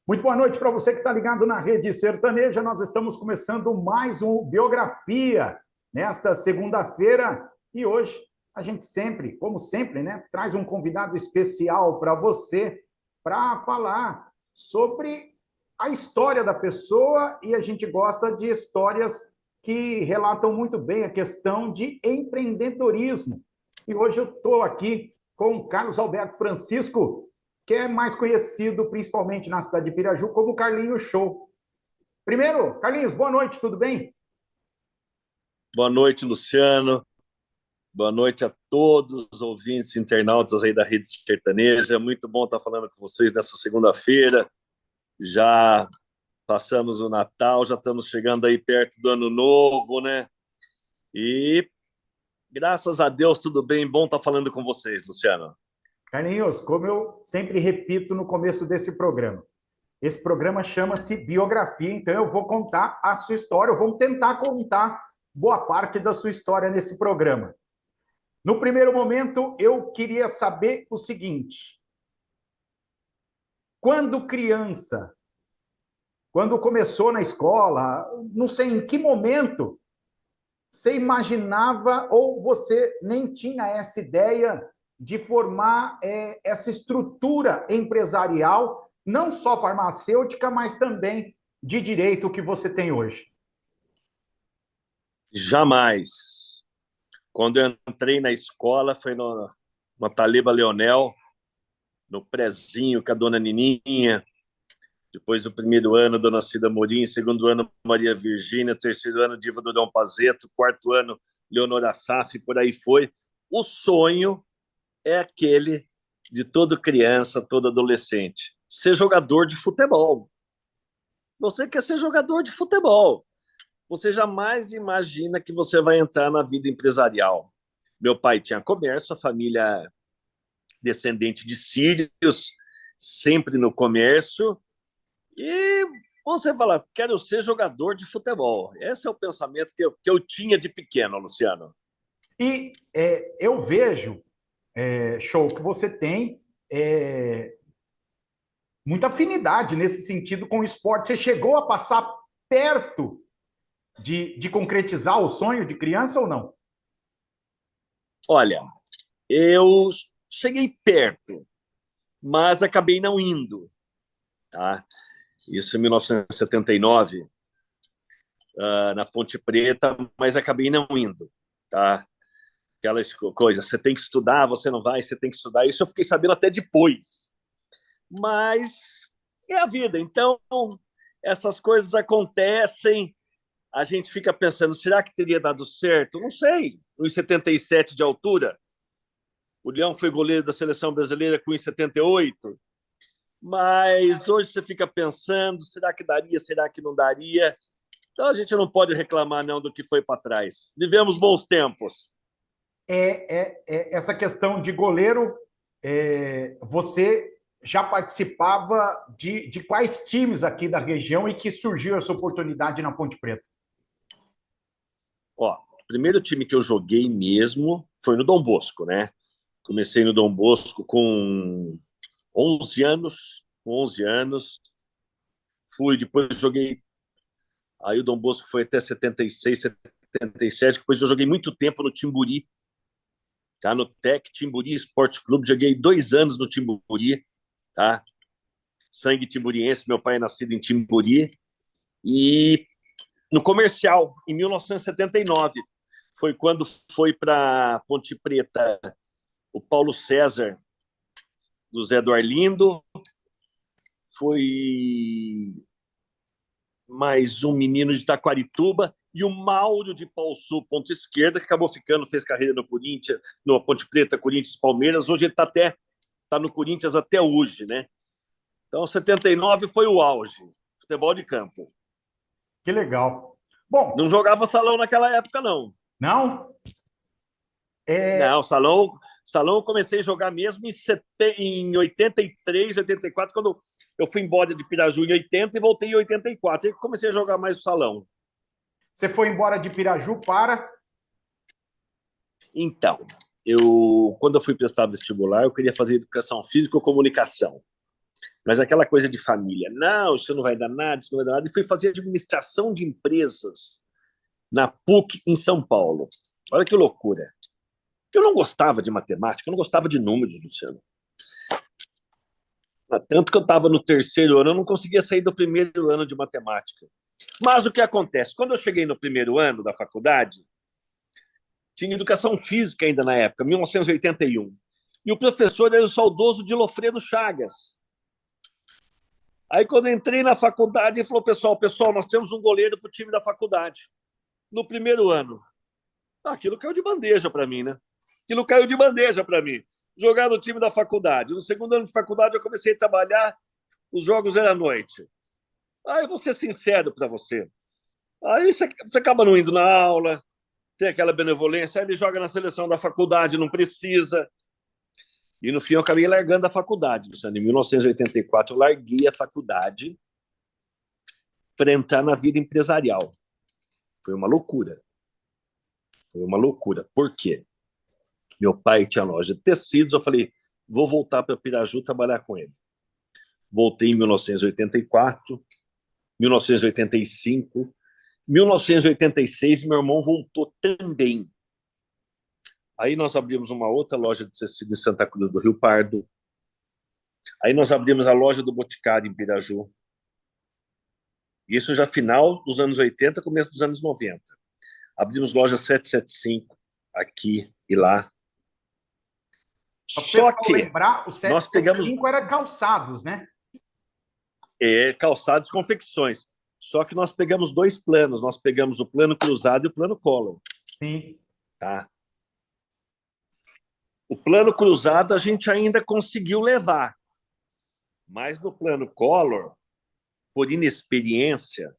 Muito boa noite para você que está ligado na Rede Sertaneja. Nós estamos começando mais um Biografia nesta segunda-feira e hoje a gente sempre, como sempre, né, traz um convidado especial para você para falar sobre a história da pessoa e a gente gosta de histórias que relatam muito bem a questão de empreendedorismo. E hoje eu estou aqui com o Carlos Alberto Francisco, que é mais conhecido, principalmente na cidade de Piraju, como Carlinhos Show. Primeiro, Carlinhos, boa noite, tudo bem? Boa noite, Luciano. Boa noite a todos os ouvintes internautas aí da Rede Sertaneja. Muito bom estar falando com vocês nessa segunda-feira. Já passamos o Natal, já estamos chegando aí perto do Ano Novo, né? E graças a Deus, tudo bem. Bom estar falando com vocês, Luciano. Carlinhos, como eu sempre repito no começo desse programa, esse programa chama-se Biografia, então eu vou contar a sua história, eu vou tentar contar boa parte da sua história nesse programa. No primeiro momento, eu queria saber o seguinte: quando criança, quando começou na escola, não sei em que momento você imaginava ou você nem tinha essa ideia de formar essa estrutura empresarial, não só farmacêutica, mas também de direito que você tem hoje? Jamais. Quando eu entrei na escola, foi no Taleba Leonel, no prezinho com a dona Nininha. Depois do primeiro ano, Dona Cida Morim, segundo ano, Maria Virgínia, terceiro ano, Diva do Dom Pazeto, quarto ano, Leonora Saf, por aí foi. O sonho é aquele de toda criança, todo adolescente, ser jogador de futebol. Você quer ser jogador de futebol. Você jamais imagina que você vai entrar na vida empresarial. Meu pai tinha comércio, a família descendente de sírios, sempre no comércio. E você fala, quero ser jogador de futebol. Esse é o pensamento que eu tinha de pequeno, Luciano. E eu vejo, Show, que você tem muita afinidade nesse sentido com o esporte. Você chegou a passar perto de concretizar o sonho de criança ou não? Olha, eu cheguei perto, mas acabei não indo. Tá? Isso em 1979, na Ponte Preta, mas acabei não indo. Tá? Aquelas coisas, você tem que estudar, você não vai, você tem que estudar. Isso eu fiquei sabendo até depois. Mas é a vida. Então, essas coisas acontecem, a gente fica pensando, será que teria dado certo? Não sei. 1,77 de altura. O Leão foi goleiro da seleção brasileira com 1,78. Mas hoje você fica pensando, será que daria, será que não daria? Então a gente não pode reclamar não do que foi para trás. Vivemos bons tempos. Essa questão de goleiro, você já participava de quais times aqui da região e que surgiu essa oportunidade na Ponte Preta? Ó, o primeiro time que eu joguei mesmo foi no Dom Bosco, né? Comecei no Dom Bosco com 11 anos, depois joguei, aí o Dom Bosco foi até 76, 77, depois eu joguei muito tempo no Timburi, tá? No Tec Timburi Esporte Clube, joguei 2 anos no Timburi, tá? Sangue timburiense, meu pai é nascido em Timburi, e no Comercial, em 1979, foi quando foi para Ponte Preta o Paulo César, do Zé do Arlindo, foi mais um menino de Taquarituba e o Mauro de Pau Sul, ponta esquerda, que acabou ficando, fez carreira no Corinthians, no Ponte Preta, Corinthians, Palmeiras. Hoje ele tá no Corinthians até hoje, né? Então, 79 foi o auge, futebol de campo. Que legal. Bom, Não jogava salão naquela época, não. não? Não, salão eu comecei a jogar mesmo em 83, 84, quando eu fui embora de Piraju em 80 e voltei em 84. Aí comecei a jogar mais o salão. Você foi embora de Piraju para... Então, quando eu fui prestar vestibular, eu queria fazer educação física ou comunicação. mas aquela coisa de família. Não, isso não vai dar nada, isso não vai dar nada. E fui fazer administração de empresas na PUC, em São Paulo. Olha que loucura. Eu não gostava de matemática, eu não gostava de números, Luciano. Tanto que eu estava no terceiro ano, eu não conseguia sair do primeiro ano de matemática. Mas o que acontece? Quando eu cheguei no primeiro ano da faculdade, tinha educação física ainda na época, 1981. E o professor era o saudoso Dilofredo Chagas. Aí, quando eu entrei na faculdade, ele falou: pessoal, nós temos um goleiro para o time da faculdade. No primeiro ano. Aquilo caiu de bandeja para mim, né? Aquilo caiu de bandeja para mim. Jogar no time da faculdade. No segundo ano de faculdade, eu comecei a trabalhar, os jogos eram à noite. Aí eu vou ser sincero para você. Aí você acaba não indo na aula, tem aquela benevolência, aí ele joga na seleção da faculdade, não precisa. E no fim eu acabei largando a faculdade. Em 1984 eu larguei a faculdade para entrar na vida empresarial. Foi uma loucura. Foi uma loucura. Por quê? Meu pai tinha loja de tecidos, eu falei, vou voltar para Piraju trabalhar com ele. Voltei em 1984, 1985, 1986, meu irmão voltou também. Aí nós abrimos uma outra loja de tecido em Santa Cruz do Rio Pardo. Aí nós abrimos a loja do Boticário em Piraju. Isso já final dos anos 80, começo dos anos 90. Abrimos loja 775 aqui e lá. Só que lembrar, o 775 era calçados, né? Calçados e confecções. Só que nós pegamos dois planos. Nós pegamos o plano cruzado e o plano Collor. Sim. Tá? O plano cruzado a gente ainda conseguiu levar. Mas no plano Collor, por inexperiência,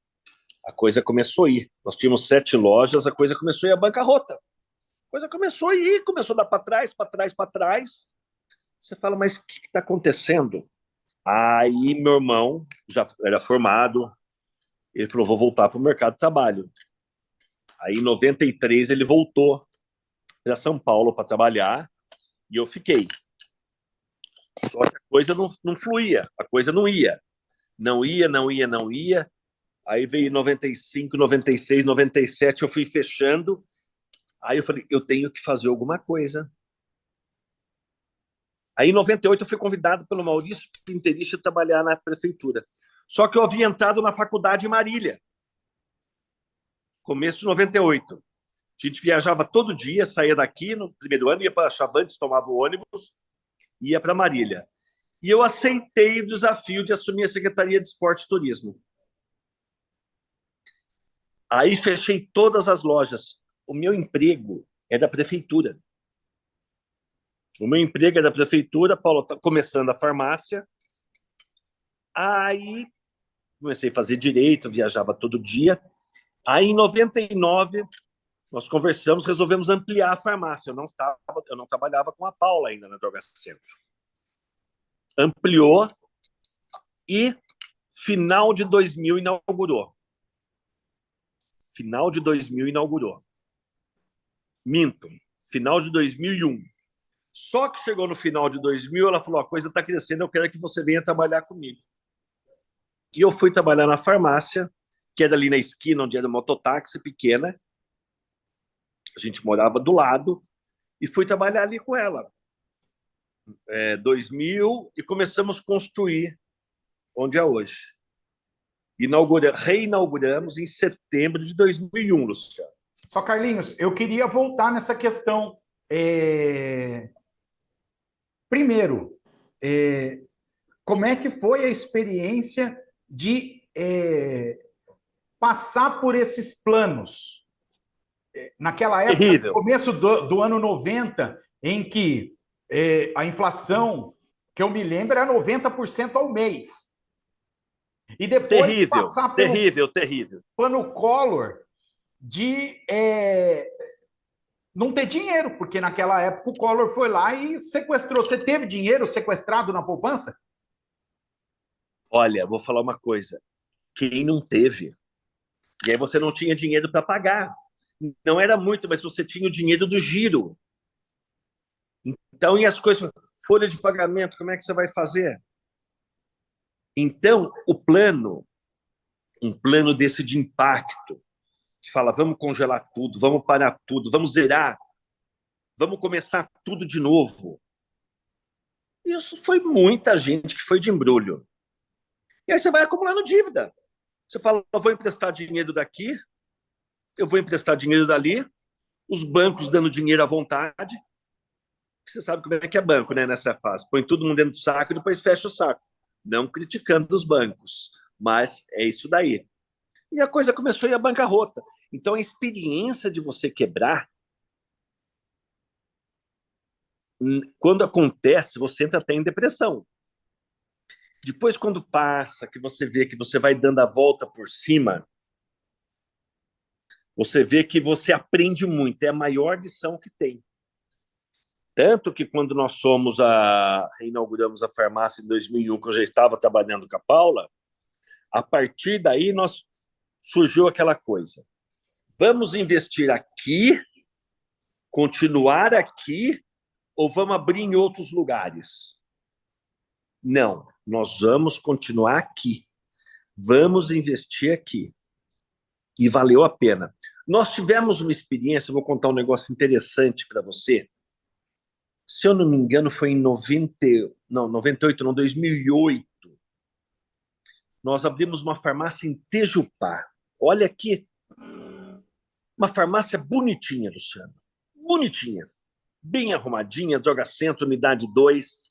a coisa começou a ir. Nós tínhamos 7 lojas, a coisa começou a ir à bancarrota. A coisa começou a ir, começou a dar para trás, para trás, para trás. Você fala, mas o que está acontecendo? Aí meu irmão já era formado, ele falou, vou voltar para o mercado de trabalho. Aí em 93 ele voltou para São Paulo para trabalhar e eu fiquei. Só que a coisa não fluía, a coisa não ia. Não ia. Aí veio 95, 96, 97, eu fui fechando. Aí eu falei, eu tenho que fazer alguma coisa. Aí em 98 eu fui convidado pelo Maurício Pinterich a trabalhar na prefeitura. Só que eu havia entrado na faculdade em Marília. Começo de 98. A gente viajava todo dia, saía daqui no primeiro ano, ia para Chavantes, tomava o ônibus, ia para Marília. E eu aceitei o desafio de assumir a Secretaria de Esporte e Turismo. Aí fechei todas as lojas. O meu emprego é da prefeitura. O meu emprego é da prefeitura, Paulo está começando a farmácia. Aí comecei a fazer direito, viajava todo dia. Aí em 99 nós conversamos, resolvemos ampliar a farmácia. Eu não trabalhava com a Paula ainda na Droga Centro. Ampliou e final de 2000 inaugurou. Final de 2000 inaugurou. Minto, final de 2001. Só que chegou no final de 2000, ela falou, a coisa está crescendo, eu quero que você venha trabalhar comigo. E eu fui trabalhar na farmácia, que era ali na esquina, onde era uma mototáxi pequena. A gente morava do lado, e fui trabalhar ali com ela. 2000, e começamos a construir onde é hoje. Reinauguramos em setembro de 2001, Luciano. Só, Carlinhos, eu queria voltar nessa questão. Primeiro, como é que foi a experiência de passar por esses planos? Naquela época, terrível. No começo do ano 90, em que a inflação, que eu me lembro, era 90% ao mês. E depois passar pelo terrível. plano Collor de não ter dinheiro, porque naquela época o Collor foi lá e sequestrou. Você teve dinheiro sequestrado na poupança? Olha, vou falar uma coisa. Quem não teve? E aí você não tinha dinheiro para pagar. Não era muito, mas você tinha o dinheiro do giro. Então, e as coisas... Folha de pagamento, como é que você vai fazer? Então, um plano desse de impacto, que fala, vamos congelar tudo, vamos parar tudo, vamos zerar, vamos começar tudo de novo. Isso foi muita gente que foi de embrulho. E aí você vai acumulando dívida. Você fala, eu vou emprestar dinheiro daqui, eu vou emprestar dinheiro dali, os bancos dando dinheiro à vontade. Você sabe como é que é banco, né, nessa fase. Põe todo mundo dentro do saco e depois fecha o saco. Não criticando os bancos, mas é isso daí. E a coisa começou a ir à bancarrota. Então, a experiência de você quebrar, quando acontece, você entra até em depressão. Depois, quando passa, que você vê que você vai dando a volta por cima, você vê que você aprende muito. É a maior lição que tem. Tanto que quando nós reinauguramos a farmácia em 2001, que eu já estava trabalhando com a Paula, a partir daí surgiu aquela coisa. Vamos investir aqui, continuar aqui, ou vamos abrir em outros lugares? Não, nós vamos continuar aqui. Vamos investir aqui. E valeu a pena. Nós tivemos uma experiência, vou contar um negócio interessante para você. Se eu não me engano, foi em 98, não, 2008. Nós abrimos uma farmácia em Tejupá. Olha aqui, uma farmácia bonitinha, Luciano. Bonitinha. Bem arrumadinha, drogacentro, unidade 2.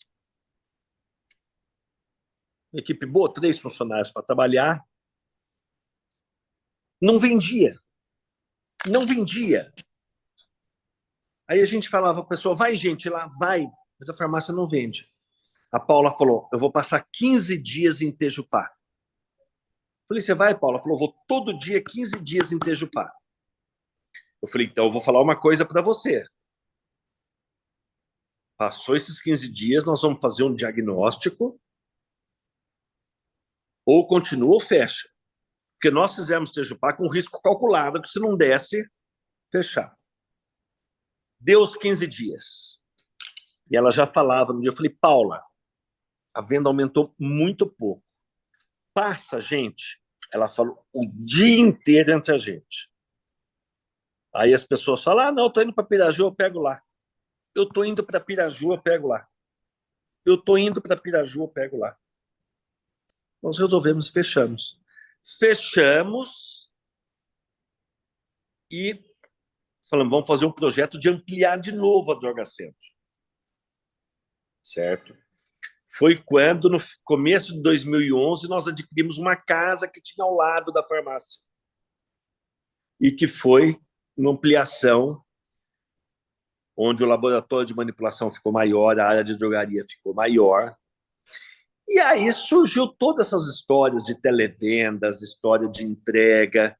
Equipe boa, 3 funcionários para trabalhar. Não vendia. Não vendia. Aí a gente falava, pessoal, vai gente lá, vai. Mas a farmácia não vende. A Paula falou, eu vou passar 15 dias em Tejupá. Falei, você vai, Paula? Ela falou, vou todo dia, 15 dias em Tejupá. Eu falei, então eu vou falar uma coisa para você. Passou esses 15 dias, nós vamos fazer um diagnóstico, ou continua ou fecha. Porque nós fizemos Tejupá com risco calculado, que se não desse, fechar. Deu os 15 dias. E ela já falava no dia, eu falei, Paula, a venda aumentou muito pouco. Passa, gente. Ela falou o dia inteiro entre a gente. Aí as pessoas falam, não, eu tô indo para Piraju, eu pego lá. Eu tô indo para Piraju, eu pego lá. Eu tô indo para Piraju, eu pego lá. Nós resolvemos, fechamos. Fechamos e falamos, vamos fazer um projeto de ampliar de novo a Drogacentro. Certo? Foi quando, no começo de 2011, nós adquirimos uma casa que tinha ao lado da farmácia. E que foi uma ampliação, onde o laboratório de manipulação ficou maior, a área de drogaria ficou maior. E aí surgiu todas essas histórias de televendas, história de entrega,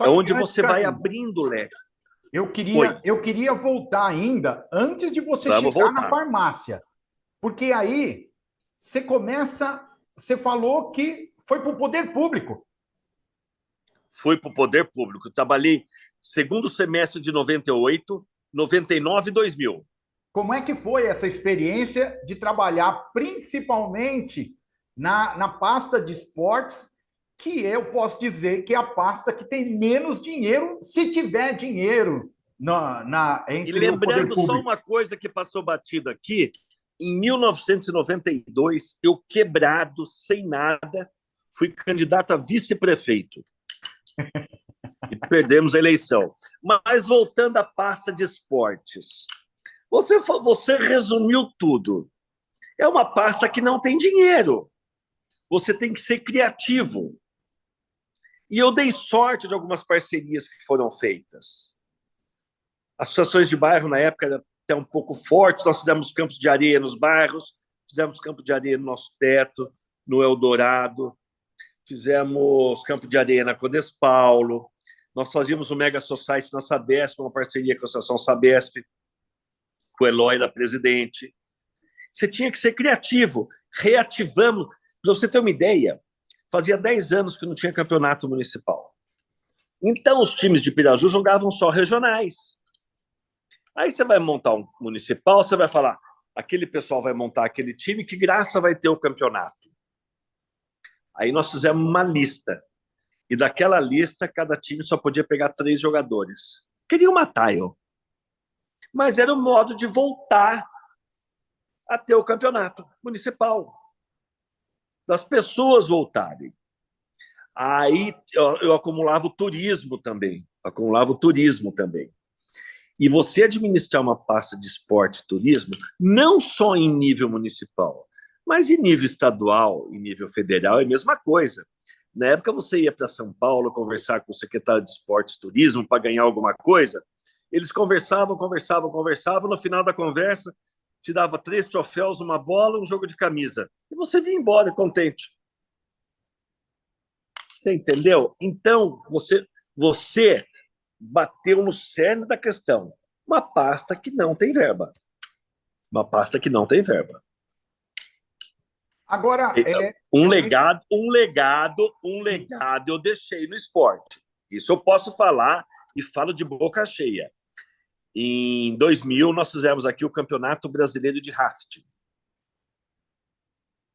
onde você vai abrindo o leque. Eu queria voltar ainda, antes de você chegar na farmácia. Porque aí você começa, você falou que foi para o poder público. Foi para o poder público. Trabalhei segundo semestre de 98, 99 e 2000. Como é que foi essa experiência de trabalhar principalmente na pasta de esportes, que eu posso dizer que é a pasta que tem menos dinheiro, se tiver dinheiro entre e lembrando o poder só uma coisa que passou batido aqui, em 1992, eu quebrado, sem nada, fui candidato a vice-prefeito. E perdemos a eleição. Mas voltando à pasta de esportes, você resumiu tudo. É uma pasta que não tem dinheiro. Você tem que ser criativo. E eu dei sorte de algumas parcerias que foram feitas. Associações de bairro, na época, eram até um pouco fortes. Nós fizemos campos de areia nos bairros, fizemos campo de areia no nosso teto, no Eldorado, fizemos campo de areia na Codes Paulo, nós fazíamos o Mega Society na Sabesp, uma parceria com a Associação Sabesp, com o Eloy da presidente. Você tinha que ser criativo. Reativamos. Para você ter uma ideia, fazia 10 anos que não tinha campeonato municipal. Então, os times de Piraju jogavam só regionais. Aí você vai montar um municipal, você vai falar, aquele pessoal vai montar aquele time, que graça vai ter o campeonato? Aí nós fizemos uma lista. E daquela lista, cada time só podia pegar 3 jogadores. Queriam matar eu. Mas era o modo de voltar a ter o campeonato municipal. Das pessoas voltarem. Aí eu acumulava o turismo também. E você administrar uma pasta de esporte e turismo, não só em nível municipal, mas em nível estadual, em nível federal, é a mesma coisa. Na época, você ia para São Paulo conversar com o secretário de Esportes e Turismo para ganhar alguma coisa, eles conversavam. No final da conversa, te dava 3 troféus, uma bola, um jogo de camisa. E você vinha embora contente. Você entendeu? Então, você bateu no cerne da questão. Uma pasta que não tem verba. Agora, Um legado eu deixei no esporte. Isso eu posso falar e falo de boca cheia. Em 2000, nós fizemos aqui o Campeonato Brasileiro de Rafting.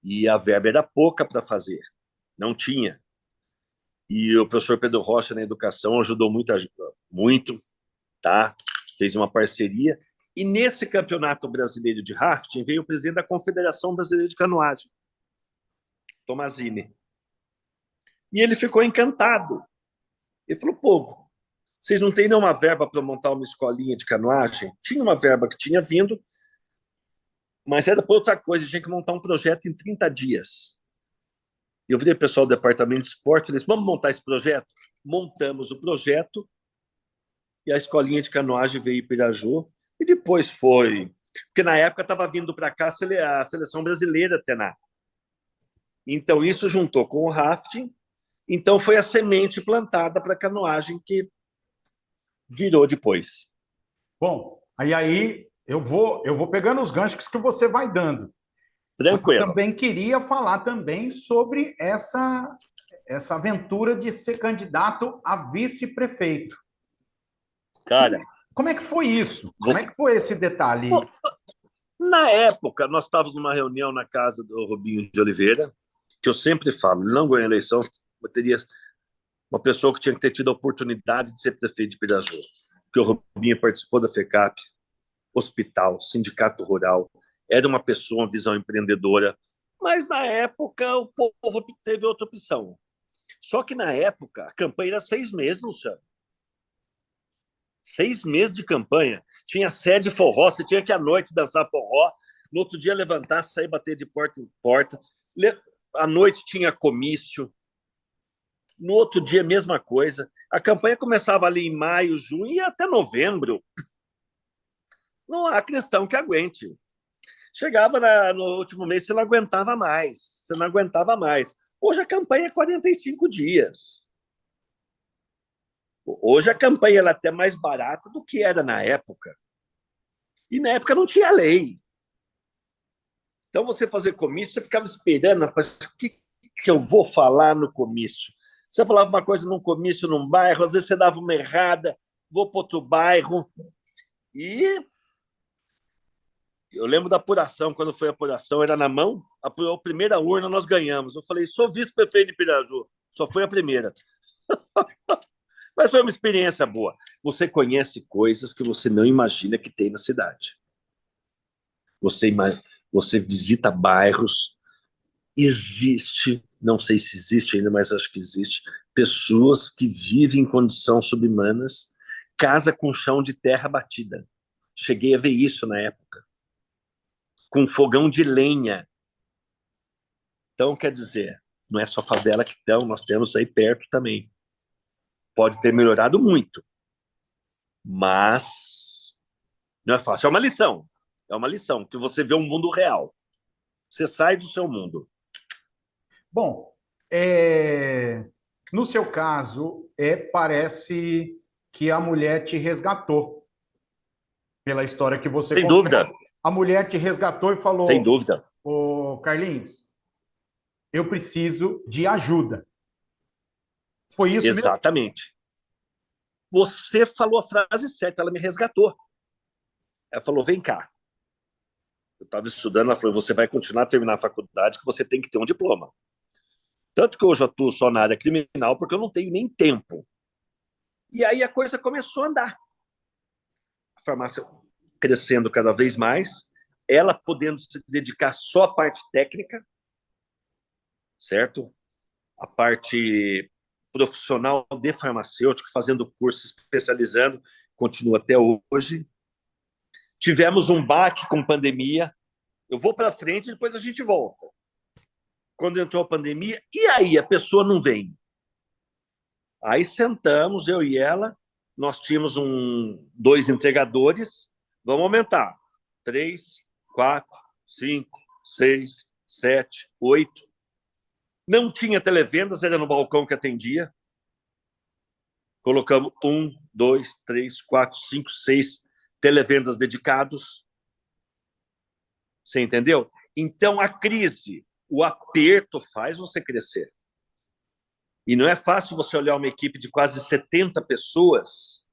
E a verba era pouca para fazer. Não tinha. E o professor Pedro Rocha, na educação, ajudou muito, tá? Fez uma parceria. E nesse Campeonato Brasileiro de Rafting veio o presidente da Confederação Brasileira de Canoagem, Tomazini. E ele ficou encantado. Ele falou, pô, vocês não têm nenhuma verba para montar uma escolinha de canoagem? Tinha uma verba que tinha vindo, mas era por outra coisa, tinha que montar um projeto em 30 dias. Eu virei pessoal do departamento de esporte, eles vamos montar esse projeto? Montamos o projeto e a escolinha de canoagem veio em Piraju e depois foi... Porque na época estava vindo para cá a seleção brasileira treinar. Então isso juntou com o rafting, então foi a semente plantada para a canoagem que virou depois. bom, aí eu vou pegando os ganchos que você vai dando. Tranquilo. Eu também queria falar também sobre essa aventura de ser candidato a vice-prefeito. Cara, como é que foi isso? Como é que foi esse detalhe? Na época, nós estávamos numa reunião na casa do Rubinho de Oliveira, que eu sempre falo, ele não ganhou a eleição, eu teria uma pessoa que tinha que ter tido a oportunidade de ser prefeito de Piraju, porque o Rubinho participou da FECAP, hospital, sindicato rural, era uma pessoa, uma visão empreendedora, mas na época o povo teve outra opção. Só que na época a campanha era 6 meses, Luciano. 6 meses de campanha. Tinha sede forró, você tinha que à noite dançar forró, no outro dia levantar, sair, bater de porta em porta. À noite tinha comício. No outro dia, mesma coisa. A campanha começava ali em maio, junho e até novembro. Não há cristão que aguente. Chegava no último mês, você não aguentava mais. Hoje a campanha é 45 dias. Hoje a campanha ela é até mais barata do que era na época. E na época não tinha lei. Então, você fazer comício, você ficava esperando, o que eu vou falar no comício? Você falava uma coisa num comício, num bairro, às vezes você dava uma errada, vou para outro bairro. E eu lembro da apuração, quando foi a apuração, era na mão, a primeira urna nós ganhamos. Eu falei, sou vice-prefeito de Piraju, só foi a primeira. Mas foi uma experiência boa. Você conhece coisas que você não imagina que tem na cidade. Você visita bairros, existe, não sei se existe ainda, mas acho que existe, pessoas que vivem em condições subhumanas, casa com chão de terra batida. Cheguei a ver isso na época. Com fogão de lenha. Então, quer dizer, não é só favela que estão, nós temos aí perto também. Pode ter melhorado muito, mas não é fácil. É uma lição, que você vê um mundo real. Você sai do seu mundo. Bom, no seu caso, parece que a mulher te resgatou, pela história que você Sem contou. dúvida. A mulher te resgatou e falou... Sem dúvida. Ô, Carlinhos, eu preciso de ajuda. Foi isso mesmo? Exatamente. Você falou a frase certa, ela me resgatou. Ela falou, vem cá. Eu estava estudando, ela falou, você vai continuar a terminar a faculdade, que você tem que ter um diploma. Tanto que hoje eu atuo só na área criminal, porque eu não tenho nem tempo. E aí a coisa começou a andar. A farmácia crescendo cada vez mais, ela podendo se dedicar só à parte técnica, certo? A parte profissional de farmacêutico, fazendo curso, especializando, continua até hoje. Tivemos um baque com pandemia. Eu vou para frente e depois a gente volta. Quando entrou a pandemia, e aí a pessoa não vem. Aí sentamos, eu e ela, nós tínhamos dois entregadores, vamos aumentar. 3, 4, 5, 6, 7, 8. Não tinha televendas, era no balcão que atendia. Colocamos 1, 2, 3, 4, 5, 6 televendas dedicados. Você entendeu? Então, a crise, o aperto faz você crescer. E não é fácil você olhar uma equipe de quase 70 pessoas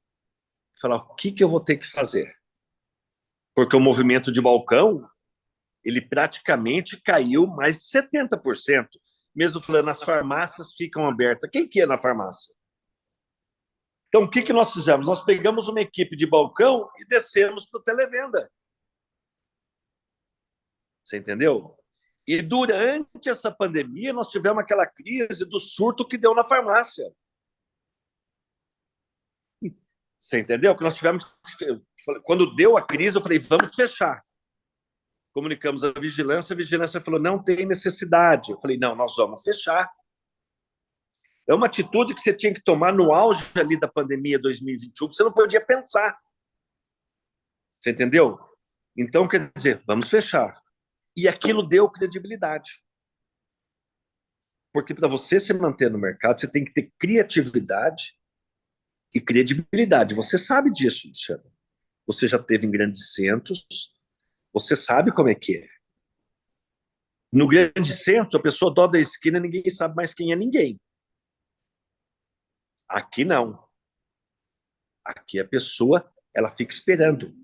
e falar, o que eu vou ter que fazer? Porque o movimento de balcão, ele praticamente caiu mais de 70%. Mesmo falando, as farmácias ficam abertas. Quem que é na farmácia? Então, o que nós fizemos? Nós pegamos uma equipe de balcão e descemos para o televenda. Você entendeu? E durante essa pandemia, nós tivemos aquela crise do surto que deu na farmácia. Você entendeu? Que nós tivemos. Quando deu a crise, eu falei, vamos fechar. Comunicamos a vigilância falou, não tem necessidade. Eu falei, não, nós vamos fechar. É uma atitude que você tinha que tomar no auge ali da pandemia 2021, que você não podia pensar. Você entendeu? Então, quer dizer, vamos fechar. E aquilo deu credibilidade. Porque para você se manter no mercado, você tem que ter criatividade e credibilidade. Você sabe disso, Luciano. Você já esteve em grandes centros, você sabe como é que é. No grande centro, a pessoa dobra a esquina e ninguém sabe mais quem é ninguém. Aqui não. Aqui a pessoa, ela fica esperando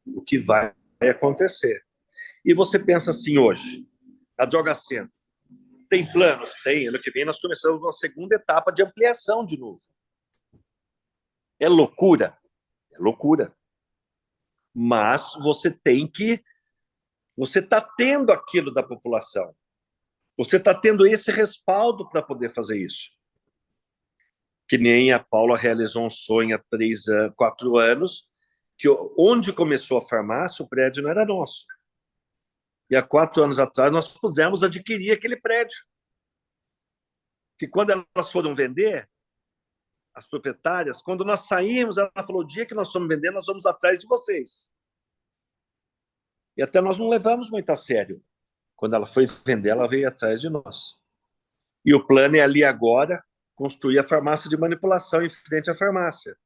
o que vai acontecer. E você pensa assim hoje, a Droga Center, tem planos? Tem. Ano que vem nós começamos uma segunda etapa de ampliação de novo. É loucura? É loucura. Mas você tem que... Você está tendo aquilo da população. Você está tendo esse respaldo para poder fazer isso. Que nem a Paula realizou um sonho há 4 anos, que onde começou a farmácia, o prédio não era nosso. E há 4 anos atrás nós pudemos adquirir aquele prédio. Que quando elas foram vender, as proprietárias, quando nós saímos, ela falou, o dia que nós fomos vender, nós vamos atrás de vocês. E até nós não levamos muito a sério. Quando ela foi vender, ela veio atrás de nós. E o plano é ali agora construir a farmácia de manipulação em frente à farmácia.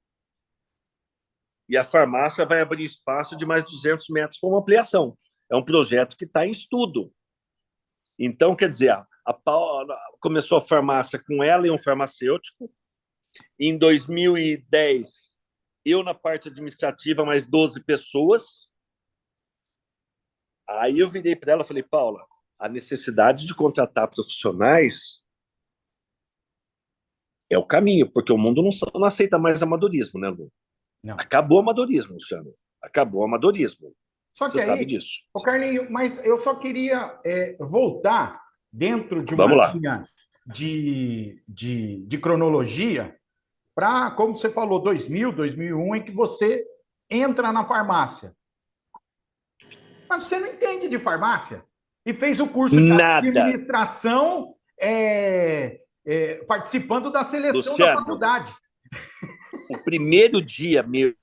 E a farmácia vai abrir espaço de mais 200 metros para uma ampliação. É um projeto que está em estudo. Então, quer dizer, a Paula começou a farmácia com ela e um farmacêutico. Em 2010, eu na parte administrativa, mais 12 pessoas. Aí eu virei para ela e falei, Paula, a necessidade de contratar profissionais é o caminho, porque o mundo não aceita mais amadorismo, né, Lu? Não. Acabou o amadorismo, Luciano. Acabou o amadorismo. Só que você aí, sabe disso. Ô Carlinho, mas eu só queria voltar dentro de uma linha de cronologia para, como você falou, 2000, 2001, em que você entra na farmácia. Mas você não entende de farmácia. E fez o curso de administração participando da seleção Luciano, da faculdade. O primeiro dia meu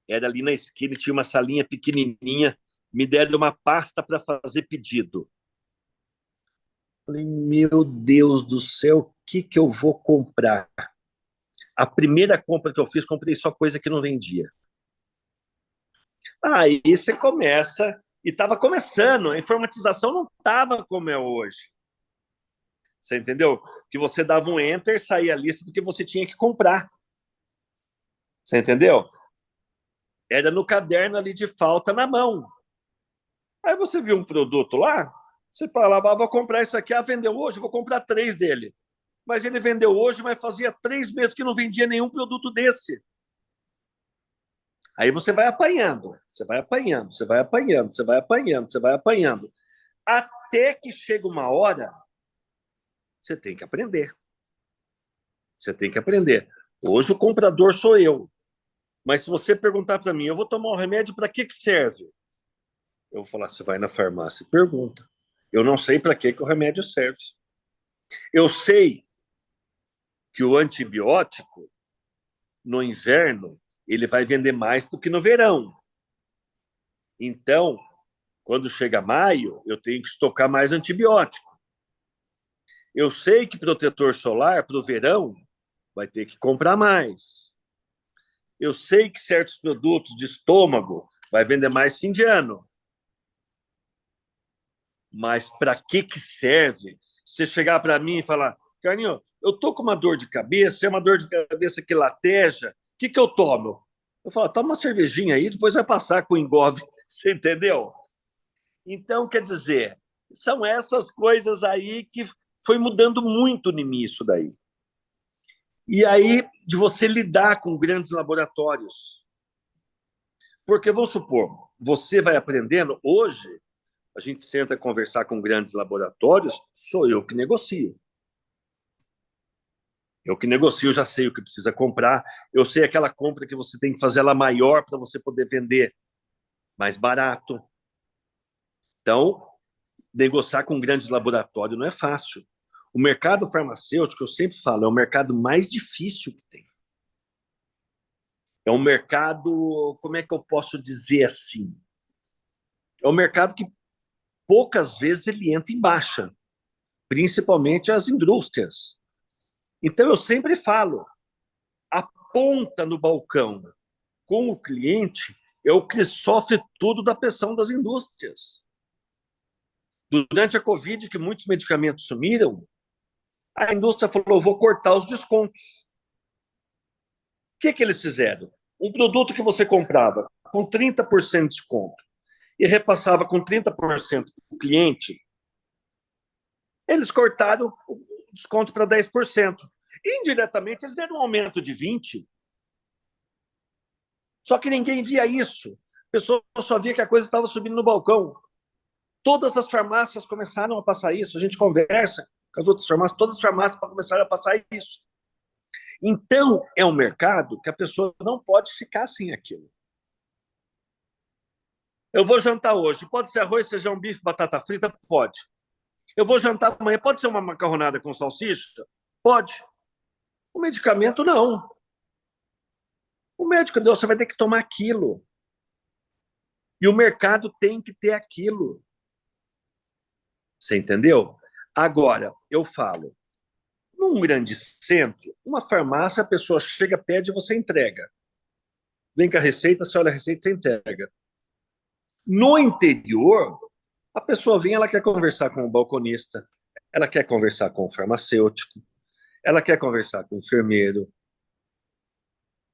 era ali na esquina, tinha uma salinha pequenininha, me deram uma pasta para fazer pedido. Falei, meu Deus do céu, o que eu vou comprar? A primeira compra que eu fiz, comprei só coisa que não vendia. Aí você começa, e estava começando, a informatização não estava como é hoje. Você entendeu? Que você dava um enter, saía a lista do que você tinha que comprar. Você entendeu? Era no caderno ali de falta na mão. Aí você viu um produto lá, Você falava, vou comprar isso aqui, vendeu hoje, vou comprar 3 dele. Mas ele vendeu hoje, mas fazia 3 meses que não vendia nenhum produto desse. Aí você vai apanhando, você vai apanhando, você vai apanhando, você vai apanhando, você vai apanhando. Até que chega uma hora, você tem que aprender. Você tem que aprender. Hoje o comprador sou eu. Mas se você perguntar para mim, eu vou tomar um remédio, para que serve? Eu vou falar, você vai na farmácia e pergunta. Eu não sei para que o remédio serve. Eu sei que o antibiótico, no inverno, ele vai vender mais do que no verão. Então, quando chega maio, eu tenho que estocar mais antibiótico. Eu sei que protetor solar para o verão vai ter que comprar mais. Eu sei que certos produtos de estômago vai vender mais fim de ano. Mas para que serve? Você chegar para mim e falar, Carlinhos, eu tô com uma dor de cabeça, é uma dor de cabeça que lateja, o que eu tomo? Eu falo, toma uma cervejinha aí, depois vai passar com o engove. Você entendeu? Então, quer dizer, são essas coisas aí que foi mudando muito em mim isso daí. E aí, de você lidar com grandes laboratórios. Porque, vamos supor, você vai aprendendo, hoje, a gente senta a conversar com grandes laboratórios, sou eu que negocio. Eu que negocio, já sei o que precisa comprar, eu sei aquela compra que você tem que fazer ela maior para você poder vender mais barato. Então, negociar com grandes laboratórios não é fácil. O mercado farmacêutico, eu sempre falo, é o mercado mais difícil que tem. É um mercado, como é que eu posso dizer assim? É um mercado que poucas vezes ele entra em baixa, principalmente as indústrias. Então eu sempre falo, a ponta no balcão com o cliente é o que sofre tudo da pressão das indústrias. Durante a Covid, que muitos medicamentos sumiram, a indústria falou, vou cortar os descontos. O que eles fizeram? Um produto que você comprava com 30% de desconto e repassava com 30% para o cliente, eles cortaram o desconto para 10%. Indiretamente, eles deram um aumento de 20%. Só que ninguém via isso. A pessoa só via que a coisa estava subindo no balcão. Todas as farmácias começaram a passar isso. A gente conversa com as outras farmácias, todas as farmácias começaram a passar isso. Então, é um mercado que a pessoa não pode ficar sem aquilo. Eu vou jantar hoje. Pode ser arroz, feijão, bife, batata frita? Pode. Eu vou jantar amanhã. Pode ser uma macarronada com salsicha? Pode. O medicamento, não. O médico deu, você vai ter que tomar aquilo. E o mercado tem que ter aquilo. Você entendeu? Agora, eu falo, num grande centro, uma farmácia, a pessoa chega, pede, você entrega. Vem com a receita, você olha a receita, você entrega. No interior, a pessoa vem, ela quer conversar com o balconista, ela quer conversar com o farmacêutico, ela quer conversar com o enfermeiro,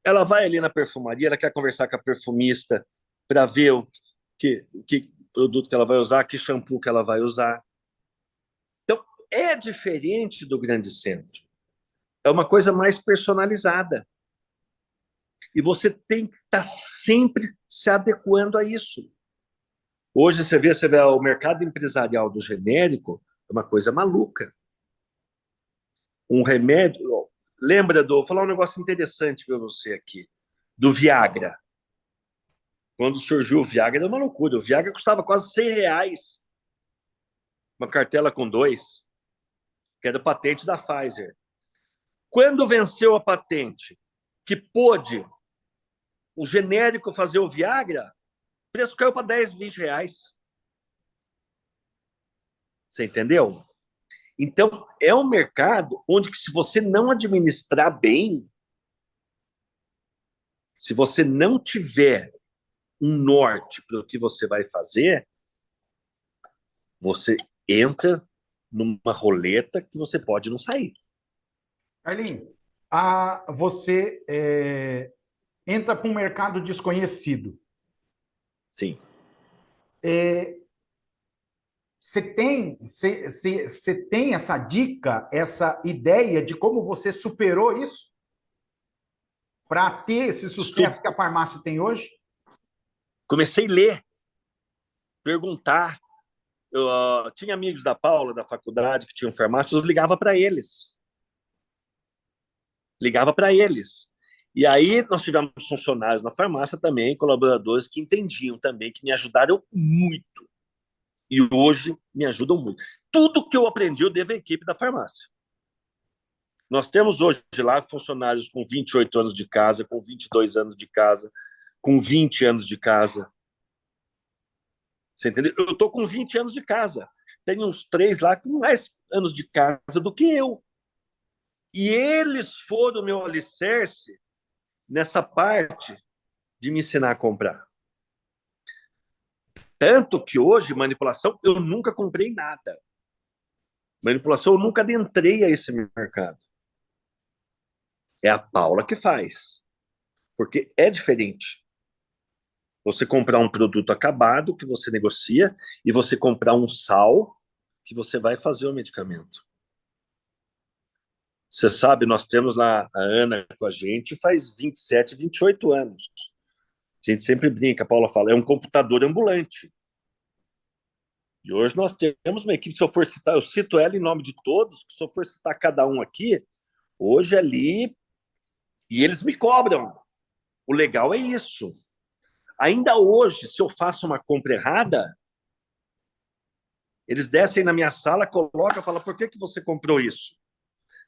ela vai ali na perfumaria, ela quer conversar com a perfumista para ver que produto que ela vai usar, que shampoo que ela vai usar. Então, é diferente do grande centro. É uma coisa mais personalizada. E você tem que estar sempre se adequando a isso. Hoje você vê o mercado empresarial do genérico, é uma coisa maluca. Um remédio. Lembra do. Vou falar um negócio interessante para você aqui. Do Viagra. Quando surgiu o Viagra, era uma loucura. O Viagra custava quase R$ 100. Uma cartela com 2, que era patente da Pfizer. Quando venceu a patente, que pôde o genérico fazer o Viagra, o preço caiu para 10, R$ 20. Você entendeu? Então, é um mercado onde que se você não administrar bem, se você não tiver um norte para o que você vai fazer, você entra numa roleta que você pode não sair. Carlinhos, você entra para um mercado desconhecido. Sim. Você tem essa dica, essa ideia de como você superou isso para ter esse sucesso que a farmácia tem hoje? Comecei a ler, perguntar. Eu tinha amigos da Paula, da faculdade, que tinham farmácia, eu ligava para eles. Ligava para eles. E aí nós tivemos funcionários na farmácia também, colaboradores que entendiam também, que me ajudaram muito. E hoje me ajudam muito. Tudo que eu aprendi eu devo à equipe da farmácia. Nós temos hoje lá funcionários com 28 anos de casa, com 22 anos de casa, com 20 anos de casa. Você entendeu? Eu estou com 20 anos de casa. Tem uns 3 lá com mais anos de casa do que eu. E eles foram o meu alicerce nessa parte de me ensinar a comprar. Tanto que hoje, manipulação, eu nunca comprei nada. Manipulação, eu nunca adentrei a esse mercado. É a Paula que faz. Porque é diferente. Você comprar um produto acabado que você negocia e você comprar um sal que você vai fazer o medicamento. Você sabe, nós temos lá a Ana com a gente faz 27, 28 anos. A gente sempre brinca, a Paula fala, é um computador ambulante. E hoje nós temos uma equipe, se eu for citar, eu cito ela em nome de todos, se eu for citar cada um aqui, hoje ali, e eles me cobram. O legal é isso. Ainda hoje, se eu faço uma compra errada, eles descem na minha sala, colocam e falam, por que você comprou isso?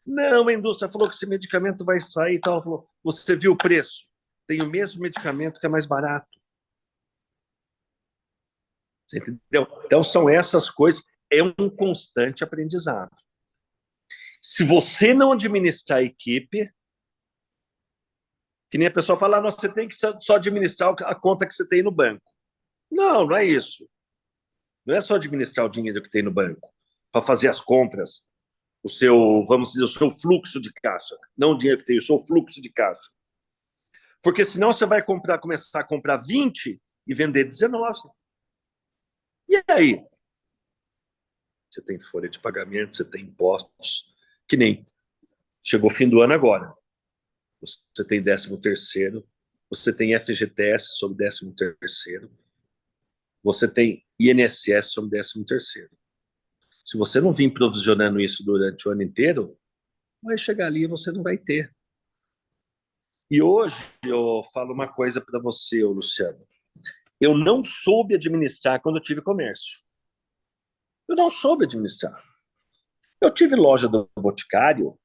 Não, a indústria falou que esse medicamento vai sair e tal. Ela falou, você viu o preço? Tem o mesmo medicamento que é mais barato. Você entendeu? Então, são essas coisas. É um constante aprendizado. Se você não administrar a equipe, que nem a pessoa fala, nossa, você tem que só administrar a conta que você tem no banco. Não, não é isso. Não é só administrar o dinheiro que tem no banco para fazer as compras, o seu, vamos dizer, o seu fluxo de caixa. Não o dinheiro que tem, o seu fluxo de caixa. Porque senão você vai começar a comprar 20 e vender 19. E aí? Você tem folha de pagamento, você tem impostos, que nem chegou o fim do ano agora. Você tem 13º, você tem FGTS sobre 13º, você tem INSS sobre 13º. Se você não vir provisionando isso durante o ano inteiro, vai chegar ali e você não vai ter. E hoje eu falo uma coisa para você, Luciano. Eu não soube administrar quando eu tive comércio. Eu não soube administrar. Eu tive loja do Boticário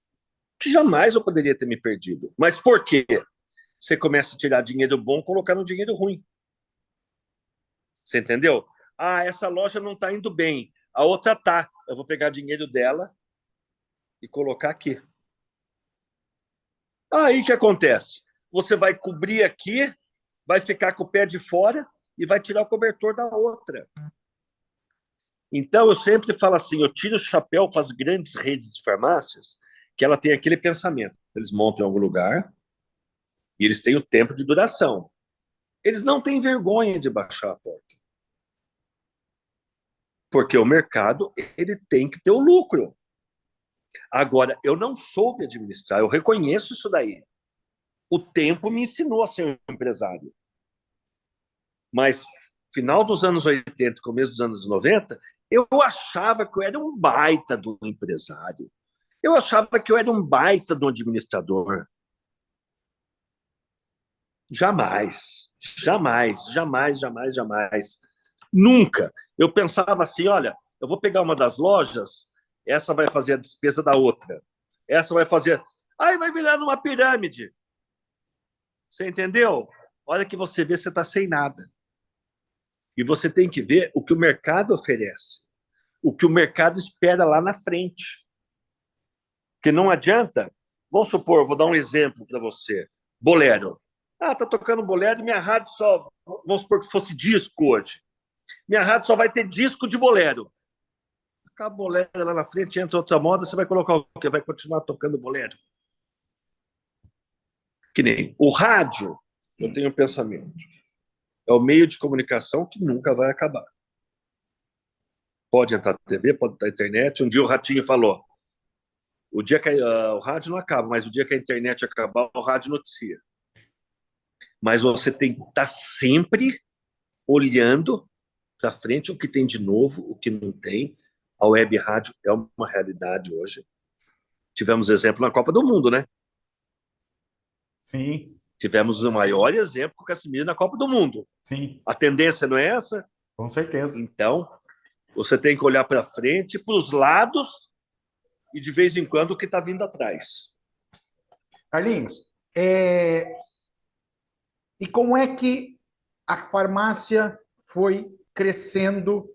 que jamais eu poderia ter me perdido. Mas por quê? Você começa a tirar dinheiro bom colocando dinheiro ruim. Você entendeu? Ah, essa loja não está indo bem. A outra tá. Eu vou pegar dinheiro dela e colocar aqui. Aí o que acontece? Você vai cobrir aqui, vai ficar com o pé de fora e vai tirar o cobertor da outra. Então, eu sempre falo assim, eu tiro o chapéu para as grandes redes de farmácias, que ela tem aquele pensamento. Eles montam em algum lugar e eles têm o tempo de duração. Eles não têm vergonha de baixar a porta. Porque o mercado, ele tem que ter o lucro. Agora, eu não soube administrar, eu reconheço isso daí. O tempo me ensinou a ser um empresário. Mas, final dos anos 80, começo dos anos 90, eu achava que eu era um baita do empresário. Eu achava que eu era um baita do administrador. Jamais, jamais, jamais, jamais, jamais. Nunca. Eu pensava assim, olha, eu vou pegar uma das lojas, essa vai fazer a despesa da outra. Essa vai fazer... Aí vai virar numa pirâmide. Você entendeu? Olha que você vê, você está sem nada. E você tem que ver o que o mercado oferece. O que o mercado espera lá na frente. Porque não adianta... Vamos supor, vou dar um exemplo para você. Bolero. Ah, tá tocando bolero e minha rádio só... Vamos supor que fosse disco hoje. Minha rádio só vai ter disco de bolero. Acaba bolero lá na frente, entra outra moda, você vai colocar o quê? Vai continuar tocando bolero. Que nem o rádio, eu tenho um pensamento. É o meio de comunicação que nunca vai acabar. pode entrar na TV, pode entrar na internet. Um dia o Ratinho falou, o dia que o rádio não acaba, mas o dia que a internet acabar, o rádio noticia. Mas você tem que estar sempre olhando para frente o que tem de novo, o que não tem. A web rádio é uma realidade hoje. Tivemos exemplo na Copa do Mundo, né? Sim. Tivemos o maior exemplo com o Casemiro na Copa do Mundo. Sim. A tendência não é essa? Com certeza. Então, você tem que olhar para frente, para os lados e, de vez em quando, o que está vindo atrás. Carlinhos, e como é que a farmácia foi crescendo?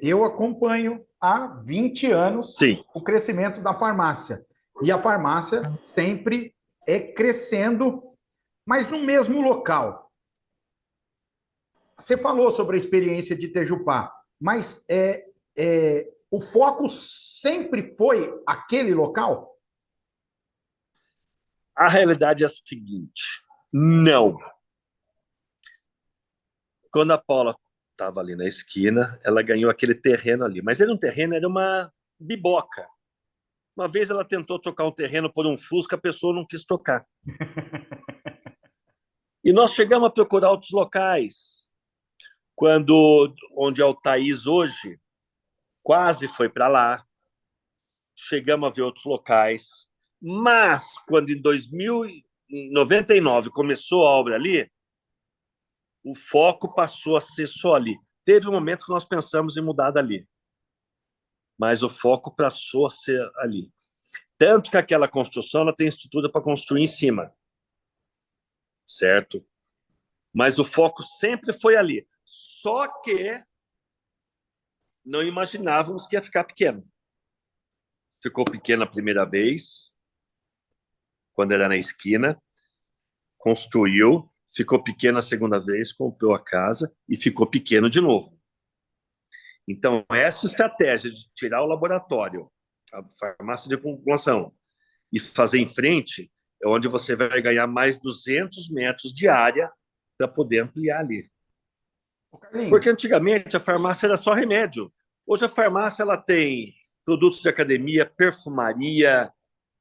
Eu acompanho há 20 anos Sim. o crescimento da farmácia. E a farmácia sempre é crescendo, mas no mesmo local. Você falou sobre a experiência de Tejupá, mas o foco sempre foi aquele local? A realidade é a seguinte: não. Quando a Paula estava ali na esquina, ela ganhou aquele terreno ali. Mas era um terreno, era uma biboca. Uma vez ela tentou trocar um terreno por um Fusca, a pessoa não quis trocar. E nós chegamos a procurar outros locais. Onde é o Thaís hoje, quase foi para lá. Chegamos a ver outros locais. Mas, quando em 1999 começou a obra ali, o foco passou a ser só ali. Teve um momento que nós pensamos em mudar dali, mas o foco passou a ser ali. Tanto que aquela construção ela tem estrutura para construir em cima, certo? Mas o foco sempre foi ali. Só que não imaginávamos que ia ficar pequeno. Ficou pequeno a primeira vez, quando era na esquina, construiu, ficou pequeno a segunda vez, comprou a casa e ficou pequeno de novo. Então, essa estratégia de tirar o laboratório, a farmácia de população, e fazer em frente, é onde você vai ganhar mais 200 metros de área para poder ampliar ali. Porque antigamente a farmácia era só remédio. Hoje a farmácia ela tem produtos de academia, perfumaria,